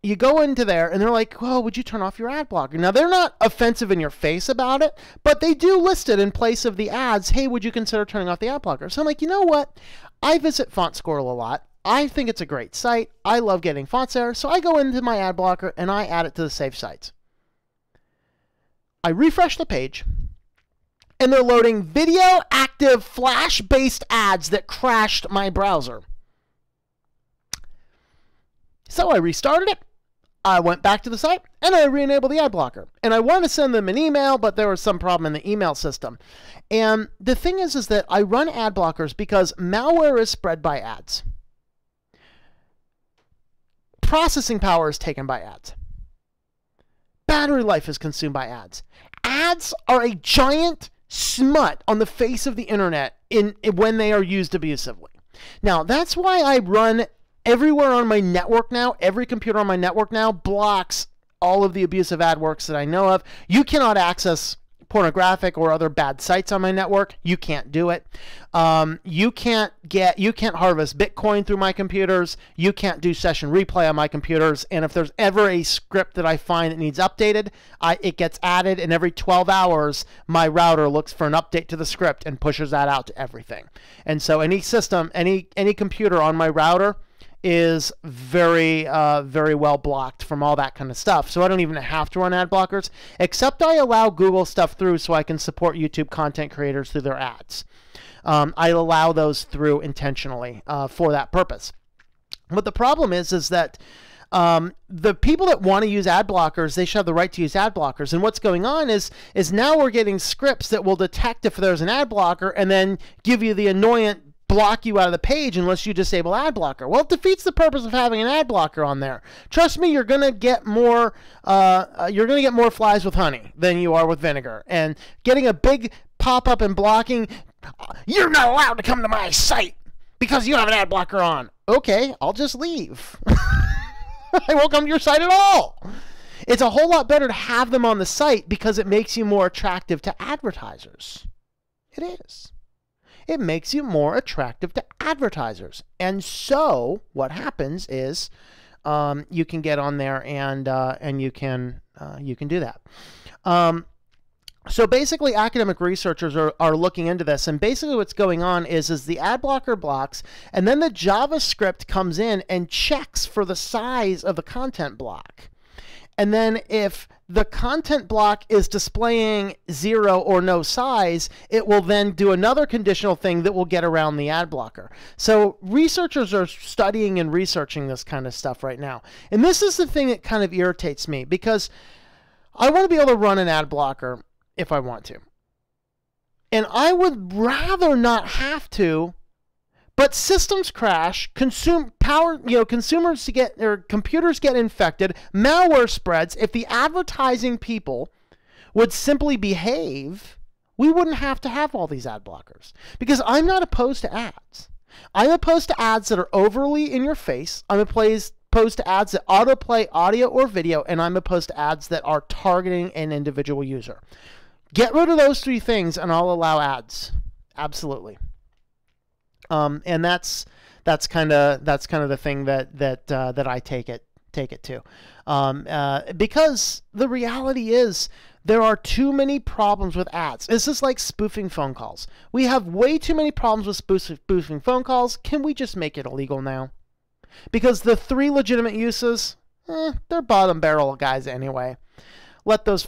you go into there and they're like, well, would you turn off your ad blocker? Now, they're not offensive in your face about it, but they do list it in place of the ads. Hey, would you consider turning off the ad blocker? So I'm like, you know what? I visit Font Squirrel a lot. I think it's a great site. I love getting fonts there. So I go into my ad blocker and I add it to the saved sites. I refresh the page and they're loading video active Flash-based ads that crashed my browser. So I restarted it. I went back to the site and I re-enabled the ad blocker. And I wanted to send them an email, but there was some problem in the email system. And the thing is that I run ad blockers because malware is spread by ads. Processing power is taken by ads. Battery life is consumed by ads. Ads are a giant smut on the face of the internet when they are used abusively. Now, that's why I run everywhere on my network now. Every computer on my network now blocks all of the abusive ad works that I know of. You cannot access pornographic or other bad sites on my network. You can't do it. You can't harvest Bitcoin through my computers. You can't do session replay on my computers. And if there's ever a script that I find that needs updated, it gets added, and every 12 hours, my router looks for an update to the script and pushes that out to everything. And so any system, any computer on my router is very well blocked from all that kind of stuff. So I don't even have to run ad blockers, except I allow Google stuff through so I can support YouTube content creators through their ads. I allow those through intentionally for that purpose. But the problem is that the people that want to use ad blockers, they should have the right to use ad blockers. And what's going on is now we're getting scripts that will detect if there's an ad blocker and then give you the annoyant block you out of the page unless you disable ad blocker. Well, it defeats the purpose of having an ad blocker on there. Trust me, you're gonna get more flies with honey than you are with vinegar. And getting a big pop-up and blocking, you're not allowed to come to my site because you have an ad blocker on. Okay, I'll just leave. I won't come to your site at all. It's a whole lot better to have them on the site because it makes you more attractive to advertisers. It is. It makes you more attractive to advertisers. And so what happens is you can get on there and you can do that. So basically, academic researchers are looking into this, and basically what's going on is the ad blocker blocks, and then the JavaScript comes in and checks for the size of the content block. And then if the content block is displaying 0 or no size, it will then do another conditional thing that will get around the ad blocker. So researchers are studying and researching this kind of stuff right now. And this is the thing that kind of irritates me, because I want to be able to run an ad blocker if I want to. And I would rather not have to, but systems crash, consumers get, or computers get infected, malware spreads. If the advertising people would simply behave, we wouldn't have to have all these ad blockers. Because I'm not opposed to ads. I'm opposed to ads that are overly in your face. I'm opposed to ads that autoplay audio or video, and I'm opposed to ads that are targeting an individual user. Get rid of those three things and I'll allow ads. Absolutely. And that's kind of the thing that I take it to, because the reality is there are too many problems with ads. This is like spoofing phone calls. We have way too many problems with spoofing phone calls. Can we just make it illegal now? Because the three legitimate uses, they're bottom barrel guys anyway. Let those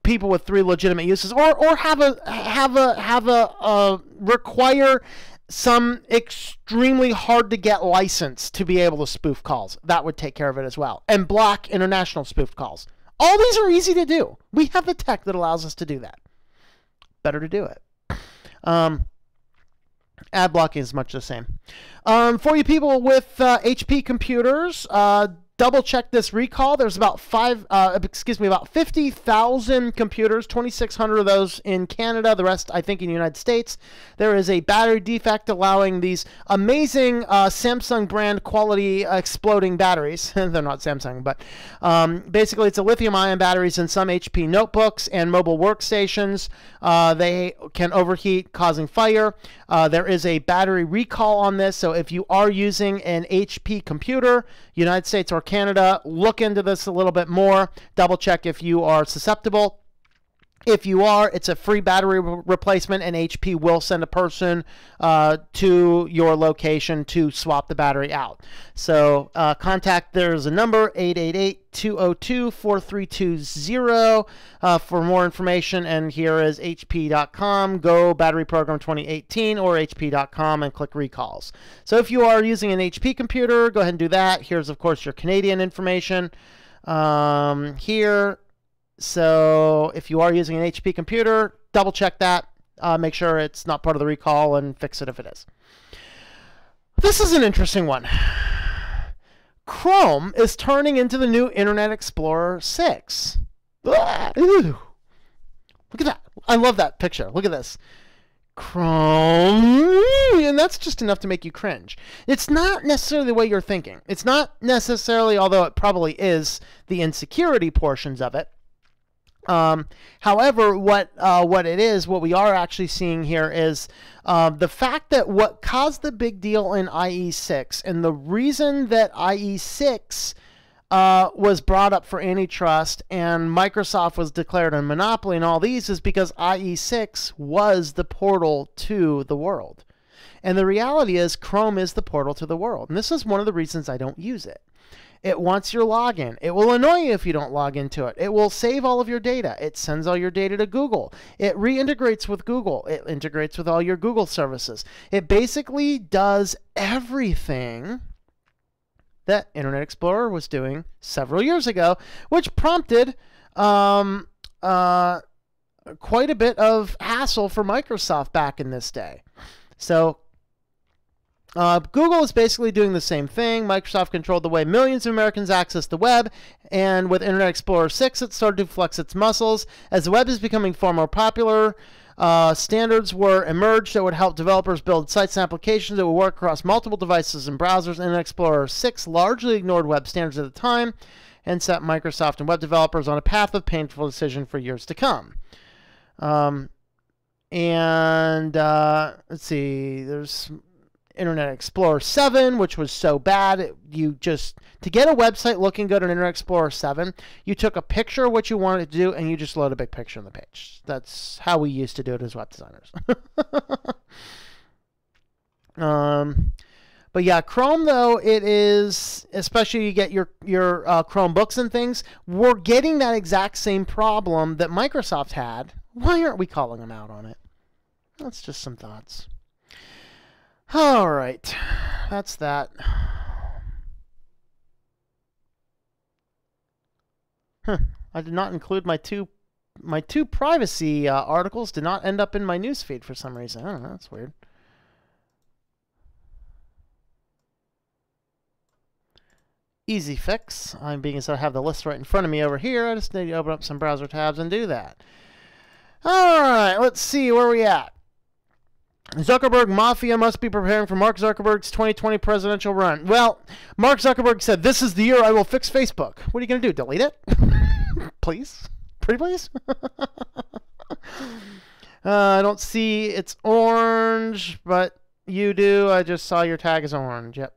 people with three legitimate uses, or have a require some extremely hard to get license to be able to spoof calls. That would take care of it as well. And block international spoofed calls. All these are easy to do. We have the tech that allows us to do that. Better to do it. Ad blocking is much the same. For you people with HP computers, double check this recall. There's about 50,000 computers, 2,600 of those in Canada, the rest I think in the United States. There is a battery defect allowing these amazing Samsung brand quality exploding batteries. They're not Samsung, but basically it's a lithium-ion batteries in some HP notebooks and mobile workstations. They can overheat, causing fire. There is a battery recall on this, so if you are using an HP computer, United States or Canada, look into this a little bit more. Double check if you are susceptible. If you are, it's a free battery replacement, and HP will send a person to your location to swap the battery out. So contact, there's a number, 888-202-4320 for more information. And here is hp.com, go battery program 2018, or hp.com, and click recalls. So if you are using an HP computer, go ahead and do that. Here's, of course, your Canadian information here. So if you are using an HP computer, double check that. Make sure it's not part of the recall and fix it if it is. This is an interesting one. Chrome is turning into the new Internet Explorer 6. Ew. Look at that. I love that picture. Look at this. Chrome, and that's just enough to make you cringe. It's not necessarily the way you're thinking. It's not necessarily, although it probably is, the insecurity portions of it. However, what we are actually seeing here is the fact that what caused the big deal in IE6, and the reason that IE6 was brought up for antitrust and Microsoft was declared a monopoly and all these, is because IE6 was the portal to the world. And the reality is Chrome is the portal to the world. And this is one of the reasons I don't use it. It wants your login. It will annoy you if you don't log into it. It will save all of your data. It sends all your data to Google. It reintegrates with Google. It integrates with all your Google services. It basically does everything that Internet Explorer was doing several years ago, which prompted quite a bit of hassle for Microsoft back in this day. So Google is basically doing the same thing. Microsoft controlled the way millions of Americans access the web, and with Internet Explorer 6, it started to flex its muscles. As the web is becoming far more popular, standards were emerged that would help developers build sites and applications that would work across multiple devices and browsers. Internet Explorer 6 largely ignored web standards at the time and set Microsoft and web developers on a path of painful decision for years to come. Let's see, there's Internet Explorer 7, which was so bad, to get a website looking good on Internet Explorer 7, you took a picture of what you wanted to do and you just load a big picture on the page. That's how we used to do it as web designers. But yeah, Chrome, though, it is, especially you get your Chromebooks and things, we're getting that exact same problem that Microsoft had. Why aren't we calling them out on it? That's just some thoughts. All right, that's that. I did not include my two privacy articles. Did not end up in my newsfeed for some reason. I don't know. That's weird. Easy fix. I'm being as I have the list right in front of me over here. I just need to open up some browser tabs and do that. All right, let's see where we at. Zuckerberg Mafia must be preparing for Mark Zuckerberg's 2020 presidential run. Well, Mark Zuckerberg said, "This is the year I will fix Facebook." What are you going to do, delete it? Please? Pretty please? I don't see it's orange, but you do. I just saw your tag is orange. Yep.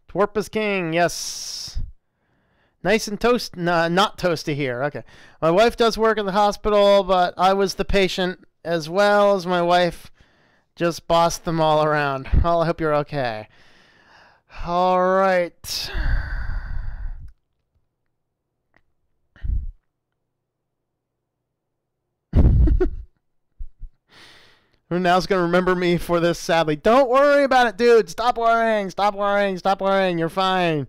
Twerp is king. Yes. Nice and toast, not toasty here. Okay. My wife does work at the hospital, but I was the patient as well as my wife just bossed them all around. Well, I hope you're okay. All right. Who now's going to remember me for this, sadly? Don't worry about it, dude. Stop worrying. Stop worrying. Stop worrying. You're fine.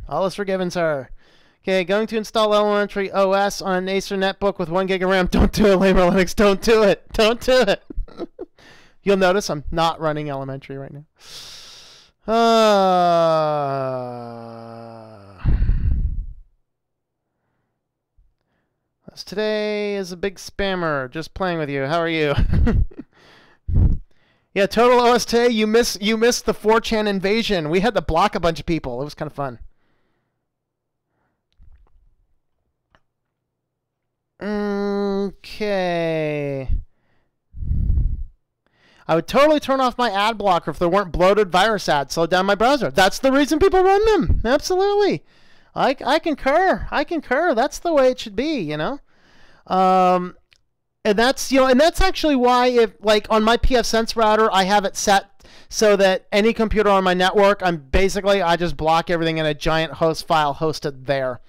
All is forgiven, sir. Okay, going to install Elementary OS on an Acer netbook with 1 gig of RAM. Don't do it, Lamer Linux. Don't do it. Don't do it. You'll notice I'm not running Elementary right now. Today is a big spammer. Just playing with you. How are you? Yeah, Total OS today. You missed the 4chan invasion. We had to block a bunch of people. It was kind of fun. Okay. I would totally turn off my ad blocker if there weren't bloated virus ads slowed down my browser. That's the reason people run them. Absolutely. I concur. I concur. That's the way it should be, you know? And that's, you know, and that's actually why, if like on my pfSense router, I have it set so that any computer on my network, I just block everything in a giant host file hosted there.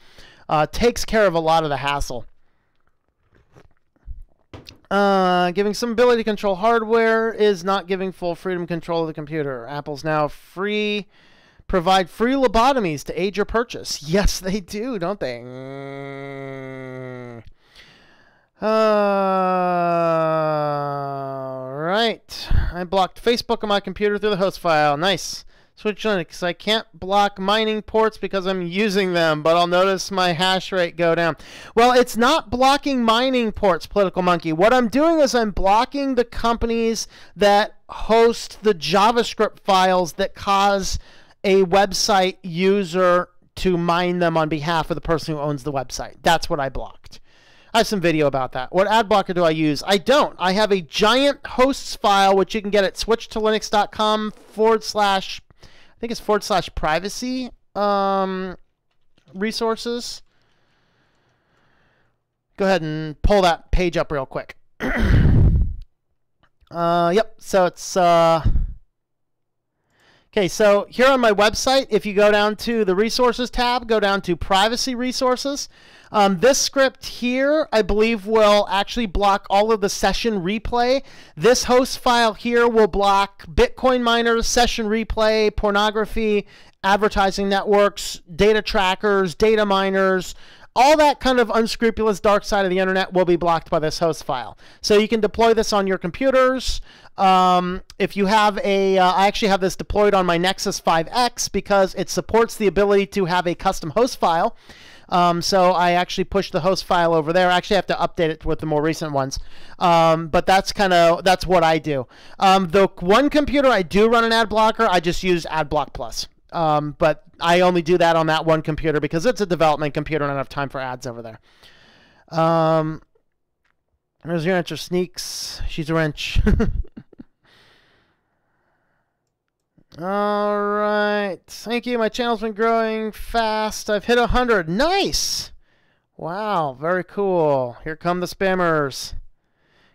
Takes care of a lot of the hassle. Giving some ability to control hardware is not giving full freedom control of the computer. Apple's now provide free lobotomies to aid your purchase. Yes, they do, don't they? Right. I blocked Facebook on my computer through the host file. Nice. Switch Linux. I can't block mining ports because I'm using them, but I'll notice my hash rate go down. Well, it's not blocking mining ports, Political Monkey. What I'm doing is I'm blocking the companies that host the JavaScript files that cause a website user to mine them on behalf of the person who owns the website. That's what I blocked. I have some video about that. What ad blocker do I use? I don't. I have a giant hosts file, which you can get at switchtolinux.com I think it's /privacy resources. Go ahead and pull that page up real quick. Yep. So it's okay. So here on my website, if you go down to the resources tab, go down to privacy resources. This script here, I believe, will actually block all of the session replay. This host file here will block Bitcoin miners, session replay, pornography, advertising networks, data trackers, data miners. All that kind of unscrupulous dark side of the internet will be blocked by this host file. So you can deploy this on your computers. If you have I actually have this deployed on my Nexus 5X because it supports the ability to have a custom host file. So I actually pushed the host file over there. I actually have to update it with the more recent ones. But that's what I do. The one computer I do run an ad blocker, I just use AdBlock Plus. But I only do that on that one computer because it's a development computer and I don't have time for ads over there. There's your wrench or Sneaks. She's a wrench. All right. Thank you. My channel's been growing fast. I've hit 100. Nice. Wow. Very cool. Here come the spammers.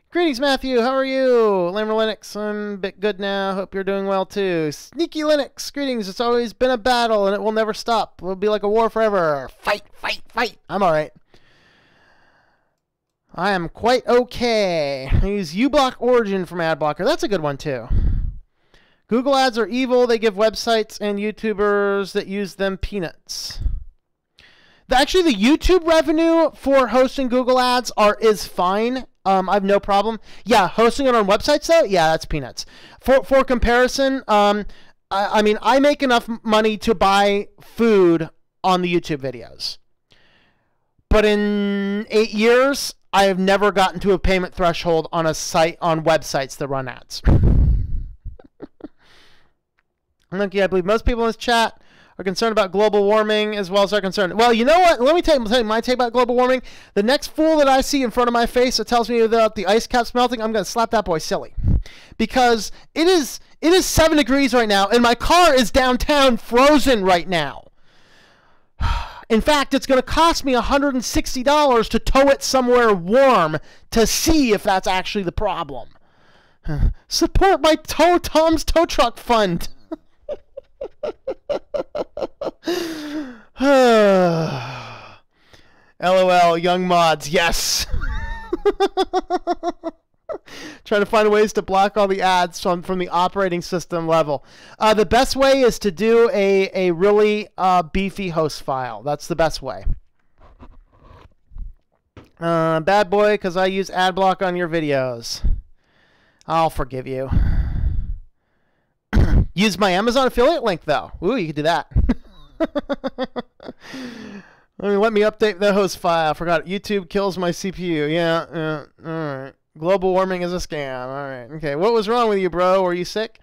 Greetings, Matthew. How are you? Lammer Linux. I'm a bit good now. Hope you're doing well, too. Sneaky Linux. Greetings. It's always been a battle, and it will never stop. It will be like a war forever. Fight, fight, fight. I'm all right. I am quite okay. I use uBlock Origin from AdBlocker. That's a good one, too. Google ads are evil. They give websites and YouTubers that use them peanuts. Actually, the YouTube revenue for hosting Google ads is fine. I have no problem. Yeah, hosting it on websites, though, yeah, that's peanuts. For comparison, I mean, I make enough money to buy food on the YouTube videos. But in 8 years, I have never gotten to a payment threshold on a site, on websites that run ads. Look, I believe most people in this chat are concerned about global warming as well as are concerned. Well, you know what? Let me tell you my take about global warming. The next fool that I see in front of my face that tells me about the ice caps melting, I'm going to slap that boy silly. Because it is 7 degrees right now, and my car is downtown frozen right now. In fact, it's going to cost me $160 to tow it somewhere warm to see if that's actually the problem. Support my Tom's Tow Truck Fund. LOL, young mods, yes. Trying to find ways to block all the ads from the operating system level. The best way is to do a really beefy host file. That's the best way. Bad boy, because I use AdBlock on your videos. I'll forgive you. Use my Amazon affiliate link, though. Ooh, you could do that. Let me update the host file. Forgot it. YouTube kills my CPU. Yeah, all right. Global warming is a scam. All right. Okay, what was wrong with you, bro? Were you sick?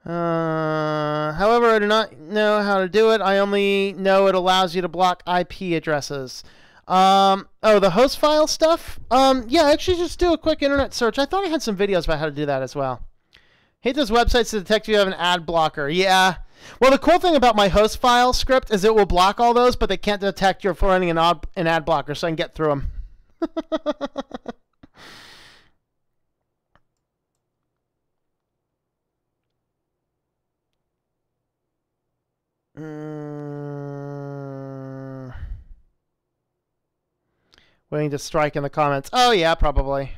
However, I do not know how to do it. I only know it allows you to block IP addresses. Oh, the host file stuff? Yeah, actually just do a quick internet search. I thought I had some videos about how to do that as well. Hate those websites to detect if you have an ad blocker. Yeah. Well, the cool thing about my host file script is it will block all those, but they can't detect you're running an ad blocker, so I can get through them. Waiting to strike in the comments. Oh, yeah, probably.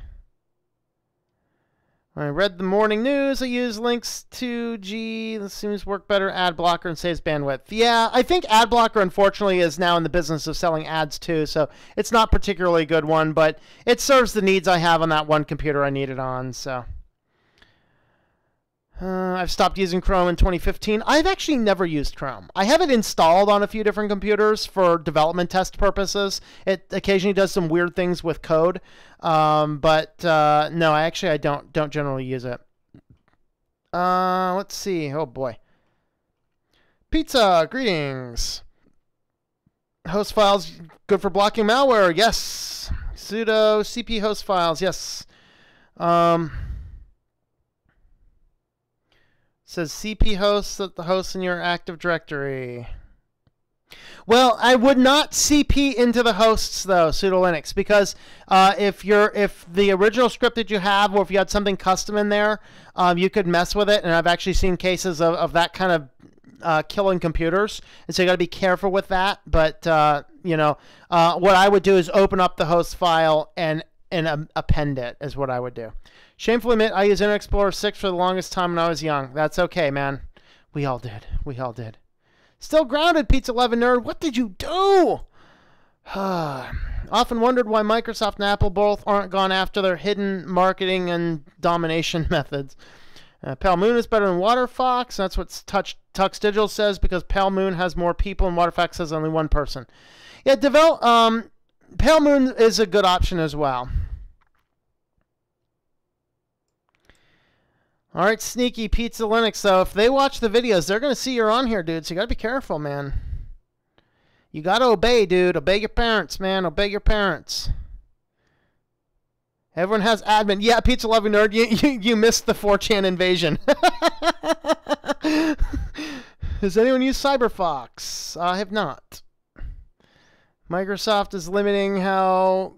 When I read the morning news, I use links to this seems to work better. Ad blocker and saves bandwidth. Yeah, I think ad blocker, unfortunately, is now in the business of selling ads too, so it's not particularly a good one, but it serves the needs I have on that one computer I need it on, so. I've stopped using Chrome in 2015. I've actually never used Chrome. I have it installed on a few different computers for development test purposes. It occasionally does some weird things with code, but no, I don't generally use it. Let's see. Oh boy. Pizza, greetings. Host files good for blocking malware. Yes. Sudo cp host files. Yes. Says CP hosts at the hosts in your Active Directory. Well, I would not CP into the hosts though, sudo Linux, because if the original script that you have, or if you had something custom in there, you could mess with it. And I've actually seen cases of that kind of killing computers, and so you got to be careful with that. But what I would do is open up the host file and append it is what I would do. Shamefully admit, I used Internet Explorer 6 for the longest time when I was young. That's okay, man. We all did. We all did. Still grounded, Pizza 11 Nerd. What did you do? Often wondered why Microsoft and Apple both aren't gone after their hidden marketing and domination methods. Pale Moon is better than WaterFox. That's what Tux Digital says, because Pale Moon has more people and WaterFox has only one person. Yeah, Pale Moon is a good option as well. All right, Sneaky Pizza Linux, though. If they watch the videos, they're going to see you're on here, dude. So you got to be careful, man. You got to obey, dude. Obey your parents, man. Obey your parents. Everyone has admin. Yeah, Pizza Loving Nerd, you missed the 4chan invasion. Has anyone used CyberFox? I have not. Microsoft is limiting how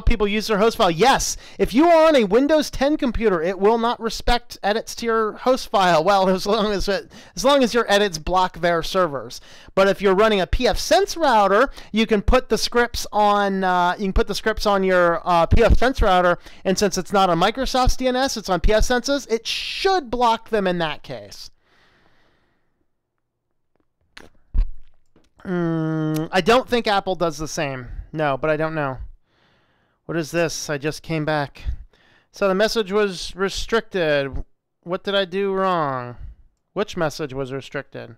people use their host file. Yes, if you are on a Windows 10 computer, it will not respect edits to your host file. Well, as long as your edits block their servers. But if you're running a pfSense router, you can put the scripts on your pfSense router, and since it's not on Microsoft's DNS, it's on pfSense's, it should block them in that case. I don't think Apple does the same. No, but I don't know. What is this? I just came back. So the message was restricted. What did I do wrong? Which message was restricted?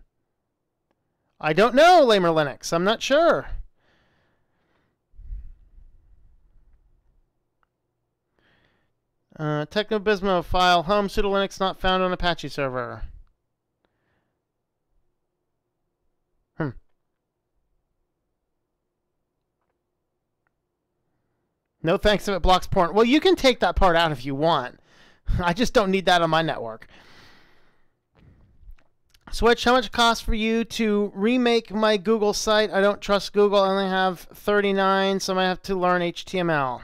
I don't know, Lamer Linux. I'm not sure. Technobismo file home sudo Linux not found on Apache server. No thanks if it blocks porn. Well, you can take that part out if you want. I just don't need that on my network. Switch, how much it costs for you to remake my Google site? I don't trust Google. I only have 39, so I might have to learn HTML.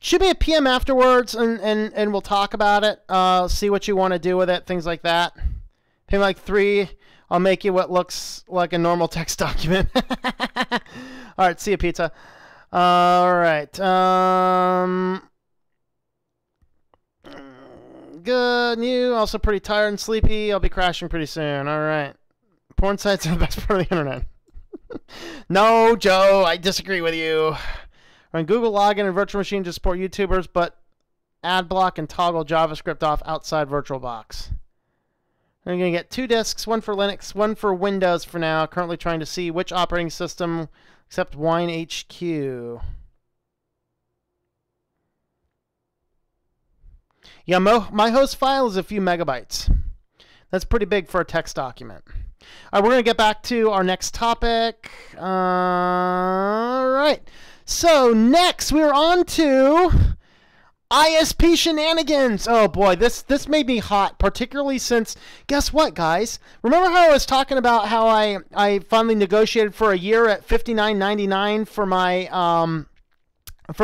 Shoot me a PM afterwards, and we'll talk about it. See what you want to do with it, things like that. Pay me like 3. I'll make you what looks like a normal text document. All right, see you, Pizza. All right. Good. You also pretty tired and sleepy. I'll be crashing pretty soon. All right. Porn sites are the best part of the internet. No, Joe, I disagree with you. Run Google login and virtual machine to support YouTubers, but ad block and toggle JavaScript off outside VirtualBox. I'm going to get 2 disks, one for Linux, one for Windows for now. Currently trying to see which operating system except Wine HQ. Yeah, my host file is a few megabytes. That's pretty big for a text document. All right, we're going to get back to our next topic. All right. So next, we're on to ISP shenanigans. Oh boy, this made me hot, particularly since, guess what, guys? Remember how I was talking about how I finally negotiated for a year at $59.99 for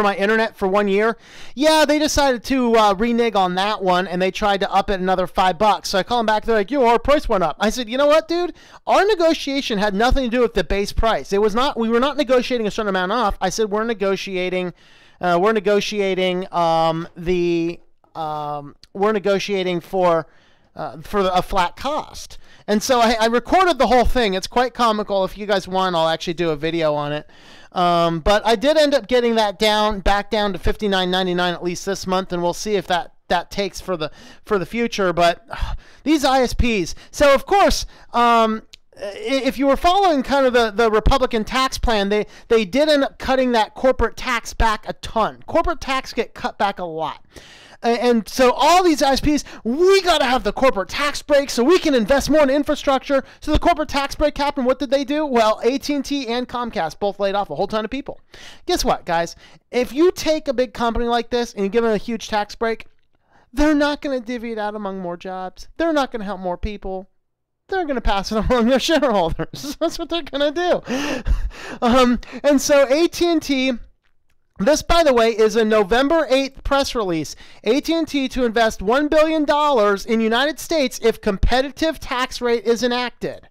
my internet for 1 year? Yeah, they decided to renege on that one, and they tried to up it another $5. So I call them back. They're like, "Yo, our price went up." I said, "You know what, dude? Our negotiation had nothing to do with the base price. It was not. We were not negotiating a certain amount off. I said we're negotiating for a flat cost." And so I recorded the whole thing. It's quite comical. If you guys want, I'll actually do a video on it. But I did end up getting that back down to $59.99 at least this month, and we'll see if that takes for the future. But these ISPs. So of course, if you were following kind of the Republican tax plan, they did end up cutting that corporate tax back a ton. Corporate tax get cut back a lot. And so all these ISPs, we got to have the corporate tax break so we can invest more in infrastructure. So the corporate tax break happened. What did they do? Well, AT&T and Comcast both laid off a whole ton of people. Guess what, guys? If you take a big company like this and you give them a huge tax break, they're not going to divvy it out among more jobs. They're not going to help more people. They're going to pass it along their shareholders. That's what they're going to do. And so AT&T... This, by the way, is a November 8th press release. AT&T to invest $1 billion in United States if competitive tax rate is enacted.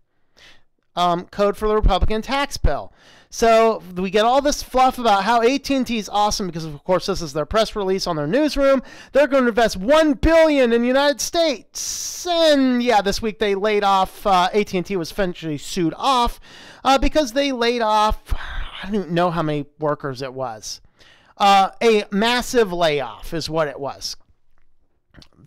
Code for the Republican tax bill. So we get all this fluff about how AT&T is awesome because, of course, this is their press release on their newsroom. They're going to invest $1 billion in the United States. And, yeah, this week they laid off, AT&T was eventually sued off because they laid off, I don't know how many workers it was. A massive layoff is what it was.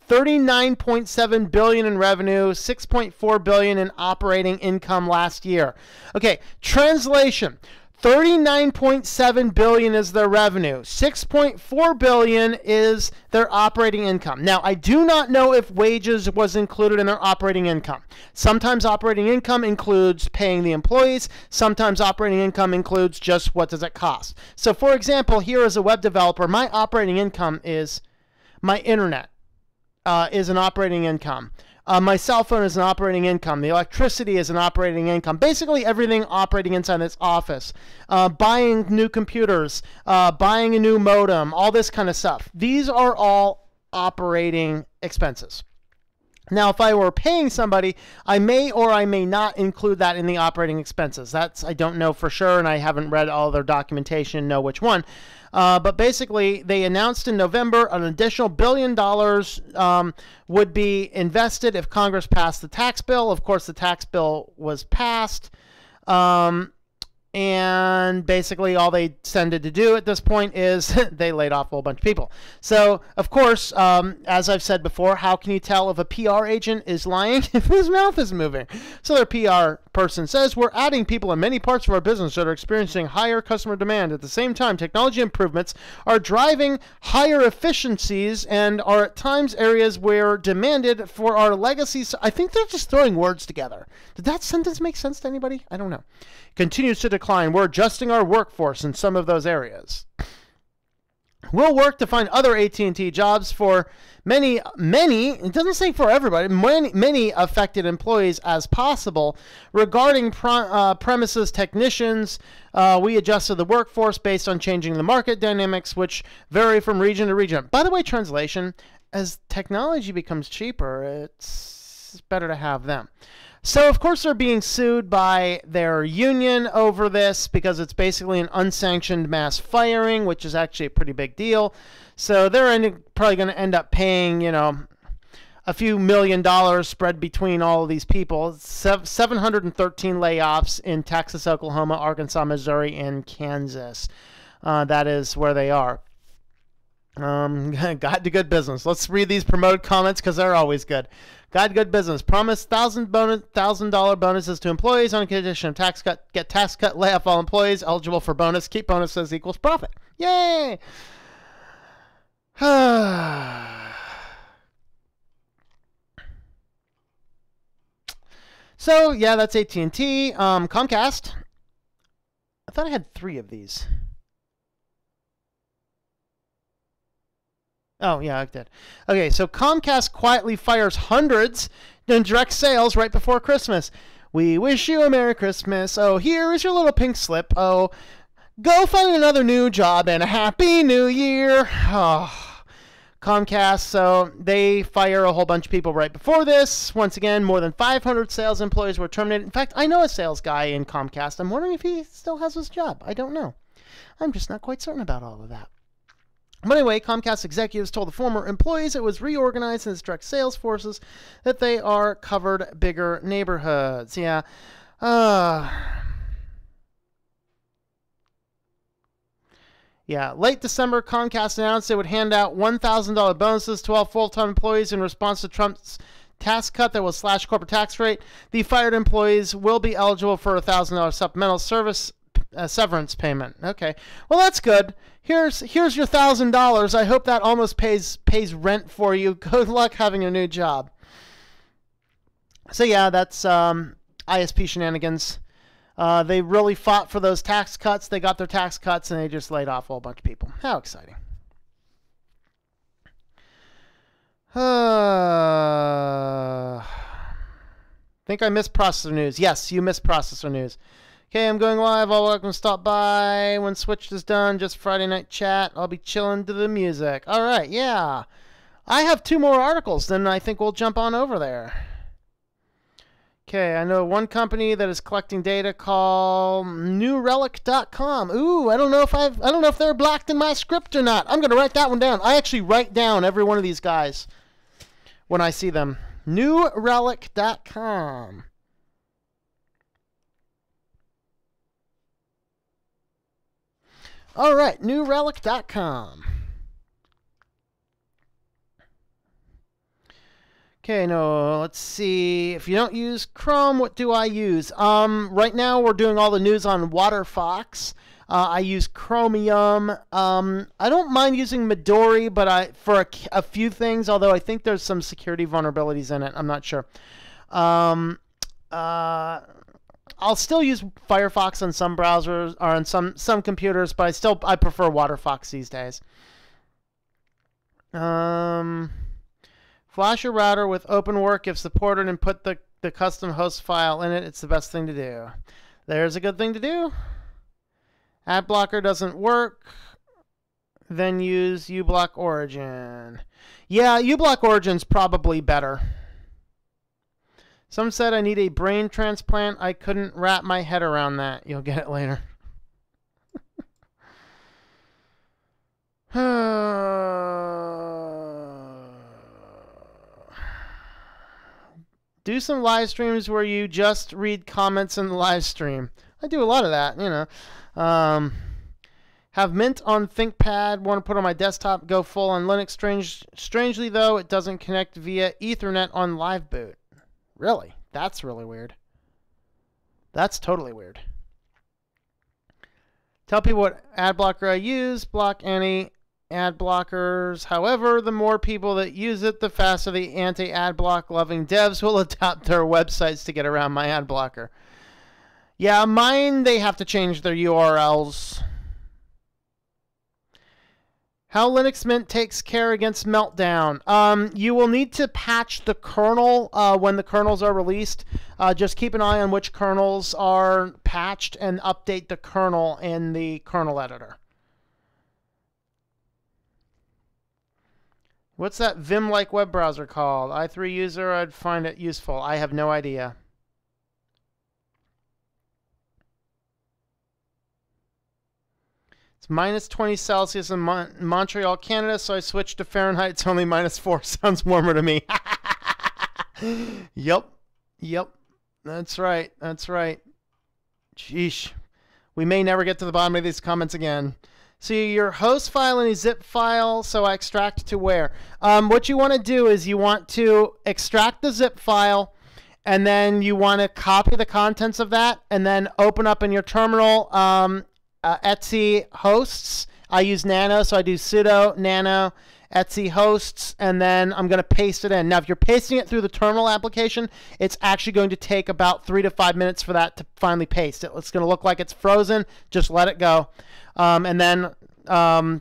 $39.7 billion in revenue, $6.4 billion in operating income last year. Okay, translation. $39.7 billion is their revenue. $6.4 billion is their operating income. Now, I do not know if wages was included in their operating income. Sometimes operating income includes paying the employees. Sometimes operating income includes just what does it cost. So, for example, here as a web developer, my operating income is my internet is an operating income. My cell phone is an operating income. The electricity is an operating income. Basically, everything operating inside this office. Buying new computers, buying a new modem, all this kind of stuff. These are all operating expenses. Now, if I were paying somebody, I may or I may not include that in the operating expenses. I don't know for sure, and I haven't read all their documentation and know which one. But basically, they announced in November an additional $1 billion would be invested if Congress passed the tax bill. Of course, the tax bill was passed. And basically all they tended to do at this point is they laid off a whole bunch of people. So, of course, as I've said before, how can you tell if a PR agent is lying? If his mouth is moving. So their PR person says, we're adding people in many parts of our business that are experiencing higher customer demand. At the same time, technology improvements are driving higher efficiencies and are at times areas where demanded for our legacy. I think they're just throwing words together. Did that sentence make sense to anybody? I don't know. Continues to decline. We're adjusting our workforce in some of those areas. We'll work to find other AT&T jobs for many, it doesn't say for everybody, many affected employees as possible. Regarding premises technicians, we adjusted the workforce based on changing the market dynamics, which vary from region to region. By the way, translation, as technology becomes cheaper, it's better to have them. So, of course, they're being sued by their union over this because it's basically an unsanctioned mass firing, which is actually a pretty big deal. So they're probably going to end up paying, a few $1 million spread between all of these people. 713 layoffs in Texas, Oklahoma, Arkansas, Missouri, and Kansas. That is where they are. Guide to Good Business. Let's read these promoted comments because they're always good. Guide to Good Business. Promise $1,000 bonuses to employees on condition of tax cut. Get tax cut. Lay off all employees eligible for bonus. Keep bonuses equals profit. Yay! So yeah, that's AT&T. Comcast. I thought I had 3 of these. Oh, yeah, I did. Okay, so Comcast quietly fires hundreds in direct sales right before Christmas. We wish you a Merry Christmas. Oh, here is your little pink slip. Oh, go find another new job and a Happy New Year. Oh, Comcast, so they fire a whole bunch of people right before this. Once again, more than 500 sales employees were terminated. In fact, I know a sales guy in Comcast. I'm wondering if he still has his job. I don't know. I'm just not quite certain about all of that. But anyway, Comcast executives told the former employees it was reorganized in its direct sales forces, that they are covered bigger neighborhoods. Yeah. Yeah. Late December, Comcast announced it would hand out $1,000 bonuses to all full-time employees in response to Trump's tax cut that will slash corporate tax rate. The fired employees will be eligible for a $1,000 supplemental severance payment. Okay, well that's good. Here's your $1,000. I hope that almost pays rent for you. Good luck having a new job. So yeah, that's ISP shenanigans. They really fought for those tax cuts. They got their tax cuts and they just laid off a whole bunch of people. How exciting. Think I missed processor news. Yes, you missed processor news. Okay, I'm going live. All welcome to stop by when Switch is done. Just Friday night chat. I'll be chilling to the music. All right, yeah. I have 2 more articles, then I think we'll jump on over there. Okay, I know one company that is collecting data called NewRelic.com. Ooh, I don't know if they're blocked in my script or not. I'm going to write that one down. I actually write down every one of these guys when I see them. NewRelic.com. All right, NewRelic.com. Okay, no, let's see. If you don't use Chrome, what do I use? Right now we're doing all the news on WaterFox. I use Chromium. I don't mind using Midori, but for a few things, although I think there's some security vulnerabilities in it. I'm not sure. I'll still use Firefox on some browsers or on some computers, but I prefer WaterFox these days. Flash a router with OpenWork if supported and put the custom host file in it. It's the best thing to do. There's a good thing to do. Ad blocker doesn't work. Then use uBlock Origin. Yeah, uBlock Origin's probably better. Some said I need a brain transplant. I couldn't wrap my head around that. You'll get it later. Do some live streams where you just read comments in the live stream. I do a lot of that, you know. Have Mint on ThinkPad. Want to put on my desktop. Go full on Linux. Strangely, though, it doesn't connect via Ethernet on Live Boot. Really? That's really weird. That's totally weird. Tell people what ad blocker I use. Block any ad blockers. However, the more people that use it, the faster the anti-ad block loving devs will adopt their websites to get around my ad blocker. Yeah, mine, they have to change their URLs. How Linux Mint takes care against meltdown. You will need to patch the kernel when the kernels are released. Just keep an eye on which kernels are patched and update the kernel in the kernel editor. What's that Vim-like web browser called? i3 user, I'd find it useful. I have no idea. It's minus 20 Celsius in Montreal, Canada, so I switched to Fahrenheit. It's only minus 4. Sounds warmer to me. Yep. That's right. Sheesh. We may never get to the bottom of these comments again. So your host file and a zip file, so I extract to where? What you want to do is you want to extract the zip file, and then you want to copy the contents of that, and then open up in your terminal Etsy hosts. I use nano, so I do sudo nano, Etsy hosts, and then I'm going to paste it in. Now, if you're pasting it through the terminal application, it's actually going to take about 3 to 5 minutes for that to finally paste. It's going to look like it's frozen. Just let it go. And then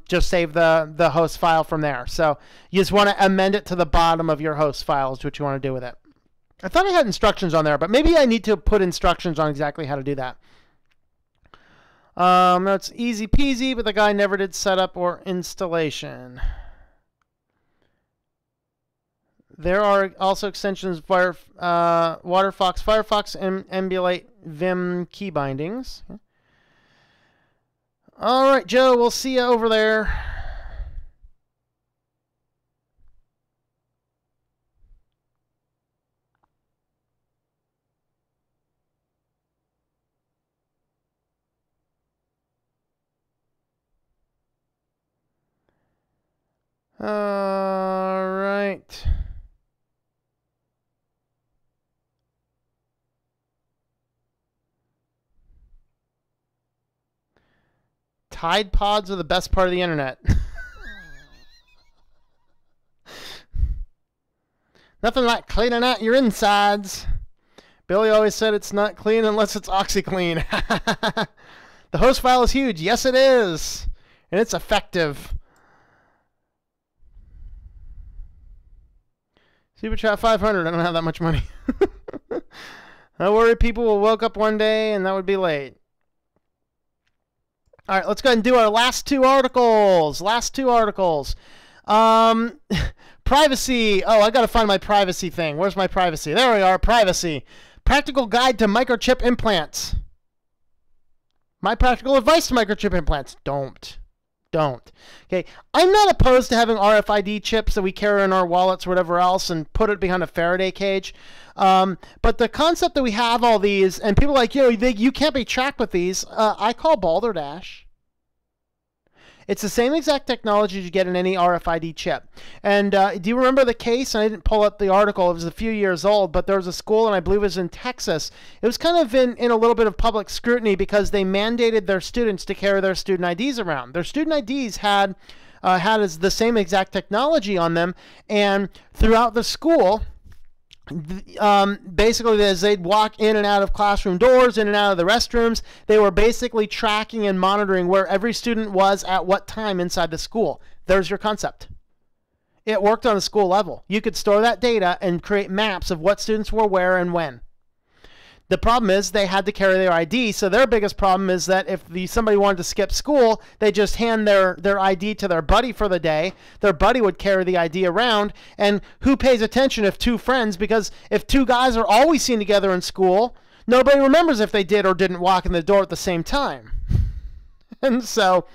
just save the host file from there. So you just want to amend it to the bottom of your host file is what you want to do with it. I thought I had instructions on there, but maybe I need to put instructions on exactly how to do that. No, it's easy peasy, but the guy never did setup or installation. There are also extensions via WaterFox, Firefox, and emulate Vim key bindings. All right, Joe, we'll see you over there. All right. Tide Pods are the best part of the internet. Nothing like cleaning out your insides. Billy always said it's not clean unless it's OxyClean. The host file is huge. Yes, it is. And it's effective. Super Chat 500. I don't have that much money. I worry people will wake up one day and that would be late. All right, let's go ahead and do our last two articles. Privacy. Oh, I got to find my privacy thing. Where's my privacy? There we are. Privacy. Practical guide to microchip implants. My practical advice to microchip implants. Don't. Okay, I'm not opposed to having RFID chips that we carry in our wallets or whatever else and put it behind a Faraday cage. But the concept that we have all these, and people are like, you can't be tracked with these, I call balderdash. It's the same exact technology you get in any RFID chip. And do you remember the case? And I didn't pull up the article. It was a few years old, but there was a school, and I believe it was in Texas. It was kind of in a little bit of public scrutiny because they mandated their students to carry their student IDs around. Their student IDs had the same exact technology on them, and throughout the school, basically as they'd walk in and out of classroom doors, in and out of the restrooms, they were basically tracking and monitoring where every student was at what time inside the school. There's your concept. It worked on a school level. You could store that data and create maps of what students were where and when. The problem is they had to carry their ID, so their biggest problem is that if somebody wanted to skip school, they just hand their ID to their buddy for the day. Their buddy would carry the ID around, and who pays attention if two friends, because if two guys are always seen together in school, nobody remembers if they did or didn't walk in the door at the same time. And so,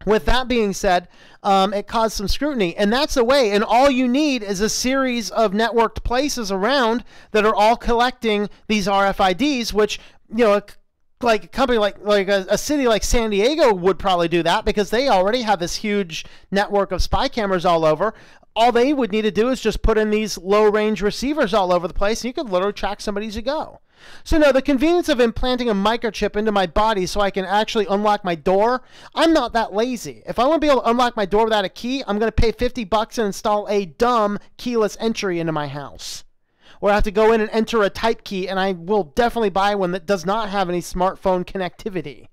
with that being said, it caused some scrutiny, and that's the way. And all you need is a series of networked places around that are all collecting these RFIDs, which, like a company like a city like San Diego would probably do that because they already have this huge network of spy cameras all over. All they would need to do is just put in these low-range receivers all over the place, and you could literally track somebody as you go. So no, the convenience of implanting a microchip into my body so I can actually unlock my door, I'm not that lazy. If I want to be able to unlock my door without a key, I'm going to pay $50 and install a dumb keyless entry into my house. Or I have to go in and enter a type key, and I will definitely buy one that does not have any smartphone connectivity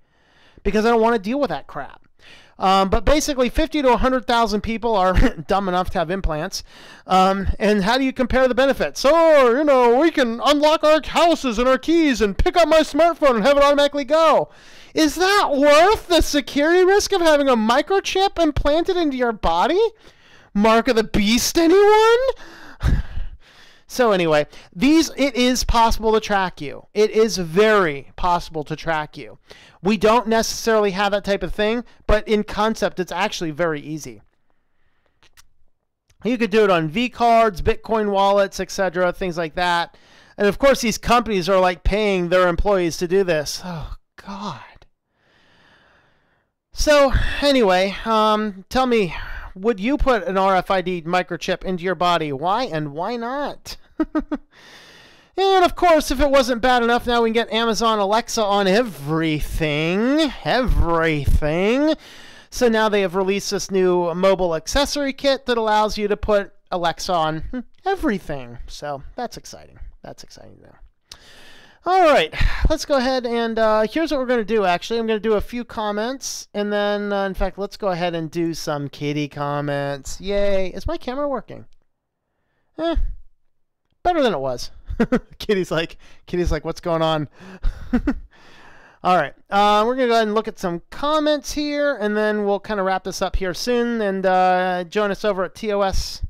because I don't want to deal with that crap. But basically 50 to 100,000 people are dumb enough to have implants. And how do you compare the benefits? So, we can unlock our houses and our keys and pick up my smartphone and have it automatically go. Is that worth the security risk of having a microchip implanted into your body? Mark of the beast, anyone? So anyway, it is possible to track you. It is very possible to track you. We don't necessarily have that type of thing, but in concept, it's actually very easy. You could do it on V-cards, Bitcoin wallets, etc., things like that. And of course, these companies are like paying their employees to do this. Oh, God. So anyway, tell me, would you put an RFID microchip into your body? Why and why not? And of course, if it wasn't bad enough, now we can get Amazon Alexa on everything. So now they have released this new mobile accessory kit that allows you to put Alexa on everything. So that's exciting. That's exciting there. All right, let's go ahead and here's what we're going to do, actually. I'm going to do a few comments, and then, in fact, let's go ahead and do some kitty comments. Yay. Is my camera working? Better than it was. Kitty's like, what's going on? All right, we're going to go ahead and look at some comments here, and then we'll kind of wrap this up here soon, and join us over at TOS.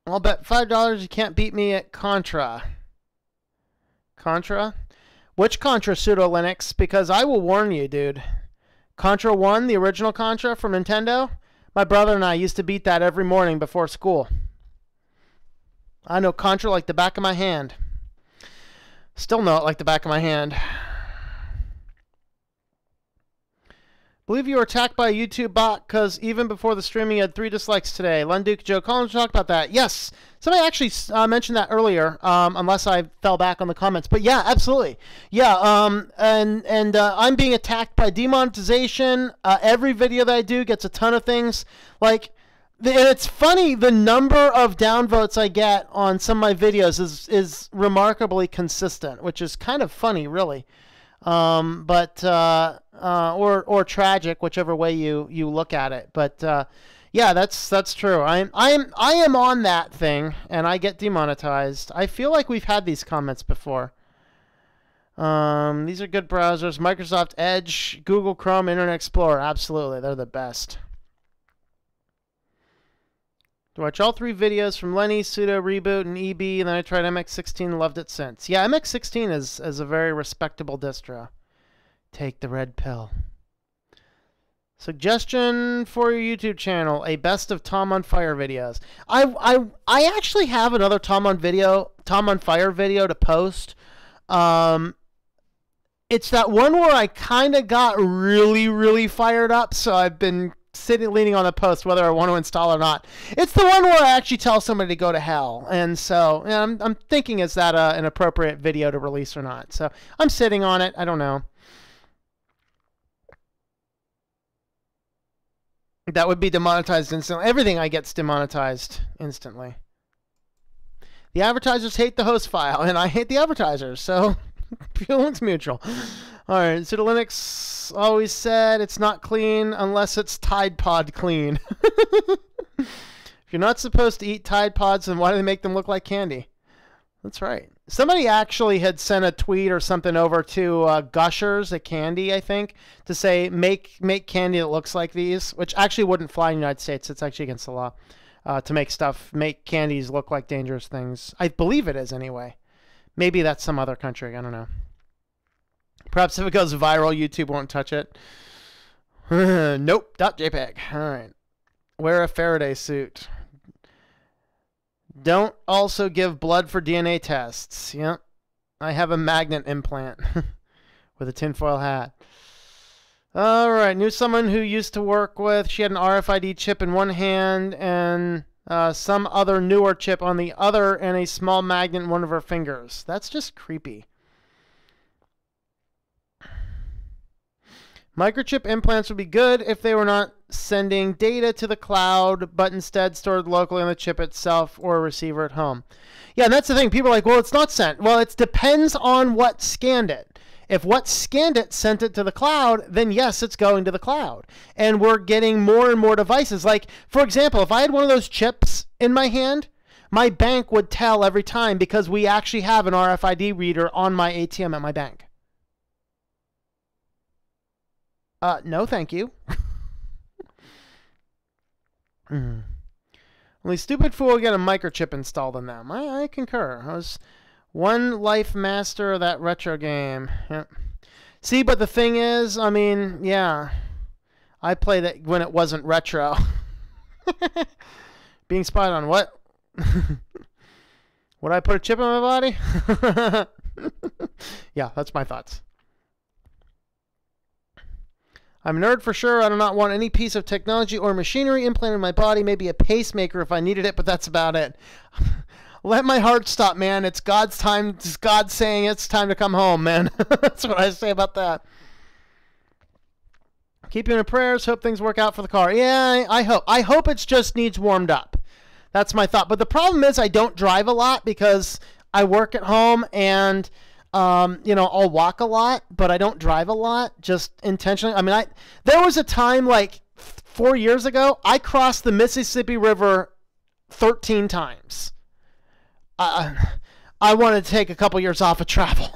I'll bet $5 you can't beat me at Contra. Contra? Which Contra, Pseudo Linux? Because I will warn you, dude. Contra 1, the original Contra from Nintendo, my brother and I used to beat that every morning before school. I know Contra like the back of my hand. Still know it like the back of my hand. Believe you were attacked by a YouTube bot because even before the streaming you had 3 dislikes today. Lunduke Joe Collins talked about that. Yes, somebody actually mentioned that earlier, unless I fell back on the comments. But yeah, absolutely. Yeah, I'm being attacked by demonetization. Every video that I do gets a ton of things. Like, and it's funny, the number of downvotes I get on some of my videos is remarkably consistent, which is kind of funny, really. Or tragic, whichever way you look at it. But yeah, that's true. I am on that thing, and I get demonetized. I feel like we've had these comments before. These are good browsers: Microsoft Edge, Google Chrome, Internet Explorer. Absolutely, they're the best. To watch all 3 videos from Lenny, Sudo, Reboot, and EB, and then I tried MX16 and loved it since. Yeah, MX16 is a very respectable distro. Take the red pill. Suggestion for your YouTube channel: a best of Tom on Fire videos. I actually have another Tom on Fire video to post. It's that one where I kind of got really fired up, so I've been leaning on the post whether I want to install or not. It's the one where I actually tell somebody to go to hell, and so yeah, I'm thinking, is that an appropriate video to release or not? So I'm sitting on it. I don't know. That would be demonetized instantly. Everything I get's demonetized instantly. The advertisers hate the host file, and I hate the advertisers, so feelings mutual. All right, Pseudo Linux always said it's not clean unless it's Tide Pod clean. If you're not supposed to eat Tide Pods, then why do they make them look like candy? That's right. Somebody actually had sent a tweet or something over to Gushers, a candy, I think, to say make candy that looks like these, which actually wouldn't fly in the United States. It's actually against the law to make candies look like dangerous things. I believe it is anyway. Maybe that's some other country. I don't know. Perhaps if it goes viral, YouTube won't touch it. Nope. .jpg. All right. Wear a Faraday suit. Don't also give blood for DNA tests. Yep. I have a magnet implant with a tinfoil hat. All right. Knew someone who used to work with. She had an RFID chip in one hand and some other newer chip on the other and a small magnet in one of her fingers. That's just creepy. Microchip implants would be good if they were not sending data to the cloud, but instead stored locally on the chip itself or a receiver at home. Yeah, and that's the thing. People are like, well, it's not sent. Well, it depends on what scanned it. If what scanned it sent it to the cloud, then yes, it's going to the cloud. And we're getting more and more devices. Like, for example, if I had one of those chips in my hand, my bank would tell every time because we actually have an RFID reader on my ATM at my bank. No, thank you. Only stupid fool will get a microchip installed in them. I concur. I was one life master of that retro game. Yep. See, but the thing is, I mean, yeah, I played it when it wasn't retro. Being spied on what? Would I put a chip in my body? Yeah, that's my thoughts. I'm a nerd for sure. I do not want any piece of technology or machinery implanted in my body. Maybe a pacemaker if I needed it, but that's about it. Let my heart stop, man. It's God's time. It's God saying it's time to come home, man. That's what I say about that. Keep you in prayers. Hope things work out for the car. Yeah, I hope. I hope it just needs warmed up. That's my thought. But the problem is I don't drive a lot because I work at home and, I'll walk a lot, but I don't drive a lot just intentionally. I mean, there was a time like 4 years ago, I crossed the Mississippi River 13 times. I wanted to take a couple years off of travel.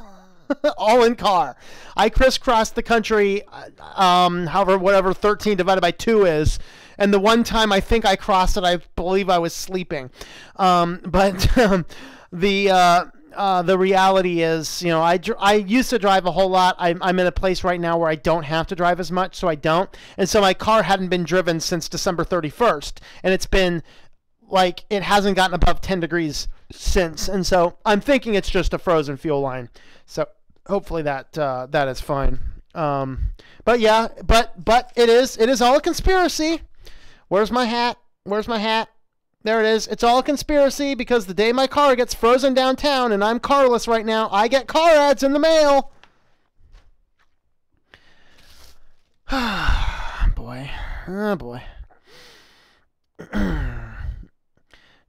All in car. I crisscrossed the country, whatever 13 divided by 2 is. And the one time I think I crossed it, I believe I was sleeping. The reality is, I used to drive a whole lot. I'm in a place right now where I don't have to drive as much, so I don't. And so my car hadn't been driven since December 31st. And it's been like, it hasn't gotten above 10 degrees since. And so I'm thinking it's just a frozen fuel line. So hopefully that is fine. But yeah, but it is all a conspiracy. Where's my hat? There it is. It's all a conspiracy because the day my car gets frozen downtown and I'm carless right now, I get car ads in the mail. Boy. Oh boy.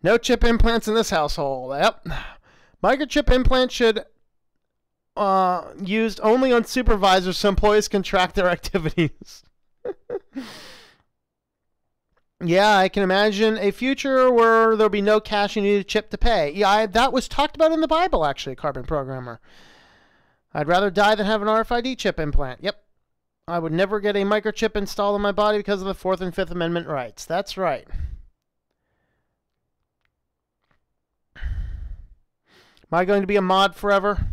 No chip implants in this household. Yep. Microchip implants should used only on supervisors so employees can track their activities. Yeah, I can imagine a future where there'll be no cash you need a chip to pay. Yeah, that was talked about in the Bible, actually, Carbon Programmer. I'd rather die than have an RFID chip implant. Yep. I would never get a microchip installed in my body because of the 4th and 5th Amendment rights. That's right. Am I going to be a mod forever?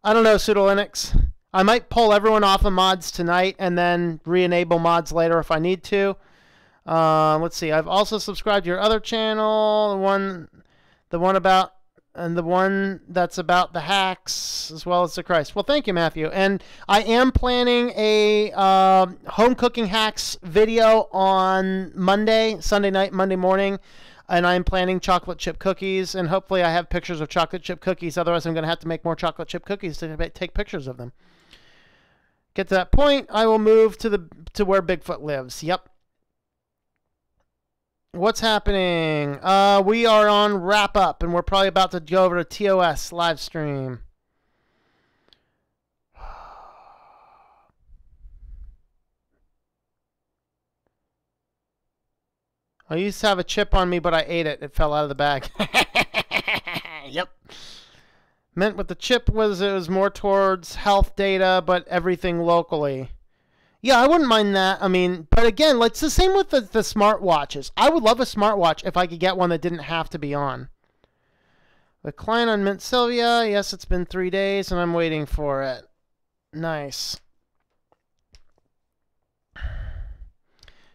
I don't know, Pseudo Linux. I might pull everyone off of mods tonight and then re-enable mods later if I need to. Let's see. I've also subscribed to your other channel, the one that's about the hacks as well as the Christ. Well, thank you, Matthew. And I am planning a home cooking hacks video on Sunday night, Monday morning. And I'm planning chocolate chip cookies, and hopefully I have pictures of chocolate chip cookies. Otherwise, I'm going to have to make more chocolate chip cookies to take pictures of them. Get to that point, I will move to where Bigfoot lives. Yep. What's happening? We are on wrap up, and we're probably about to go over to TOS live stream. I used to have a chip on me, but I ate it. It fell out of the bag. Yep. Meant what the chip was, it was more towards health data, but everything locally. Yeah, I wouldn't mind that. I mean, but again, it's the same with the smartwatches. I would love a smartwatch if I could get one that didn't have to be on. The client on Mint Sylvia. Yes, it's been 3 days, and I'm waiting for it. Nice.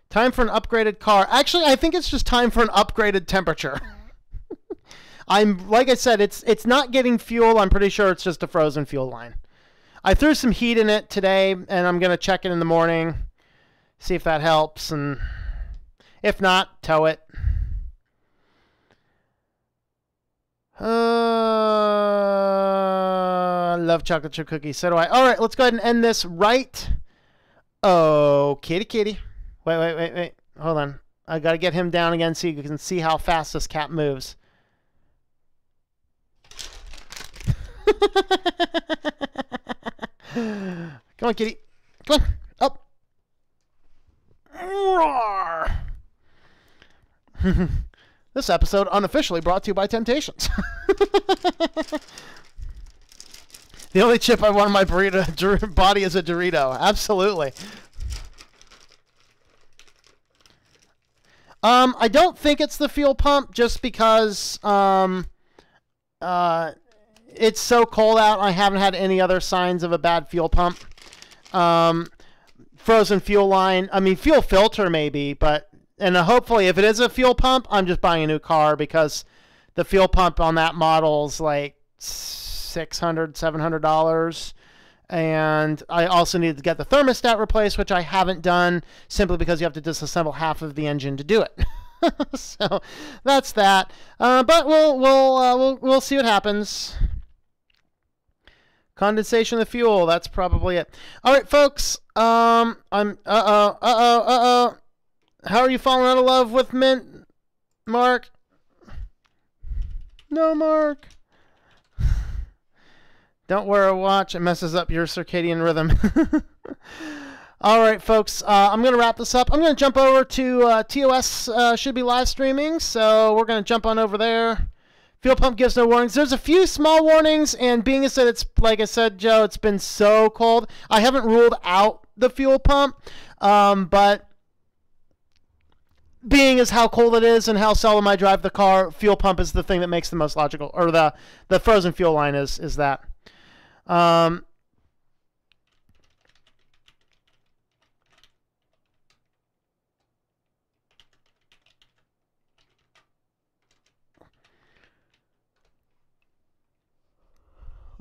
Time for an upgraded car. Actually, I think it's just time for an upgraded temperature. Like I said, it's not getting fuel. I'm pretty sure it's just a frozen fuel line. I threw some heat in it today, and I'm going to check it in the morning, see if that helps, and if not, tow it. I love chocolate chip cookies. So do I. All right, let's go ahead and end this right. Oh, kitty. Wait. Hold on. I got to get him down again so you can see how fast this cat moves. Come on, kitty. Come on. Up. Roar. This episode unofficially brought to you by Temptations. The only chip I want in my burrito body is a Dorito. Absolutely. I don't think it's the fuel pump just because it's so cold out. I haven't had any other signs of a bad fuel pump. Frozen fuel line. I mean, fuel filter maybe, and hopefully if it is a fuel pump, I'm just buying a new car because the fuel pump on that model is like $600, $700. And I also needed to get the thermostat replaced, which I haven't done simply because you have to disassemble half of the engine to do it. So that's that. But we'll see what happens. Condensation of the fuel. That's probably it. All right, folks. How are you falling out of love with Mint, Mark? No, Mark. Don't wear a watch. It messes up your circadian rhythm. All right, folks. I'm going to wrap this up. I'm going to jump over to TOS. Should be live streaming, so we're going to jump on over there. Fuel pump gives no warnings. There's a few small warnings, and being as that it's, like I said, Joe, it's been so cold, I haven't ruled out the fuel pump, but being as how cold it is and how seldom I drive the car, fuel pump is the thing that makes the most logical, or the frozen fuel line is that.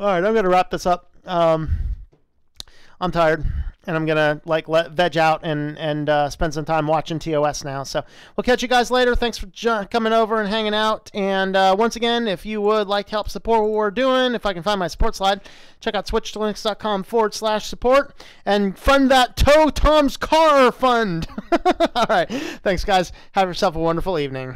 All right, I'm going to wrap this up. I'm tired, and I'm going to let veg out and spend some time watching TOS now. So we'll catch you guys later. Thanks for coming over and hanging out. And once again, if you would like to help support what we're doing, if I can find my support slide, check out switchtolinux.com/support and fund that Tow Tom's Car fund. All right. Thanks, guys. Have yourself a wonderful evening.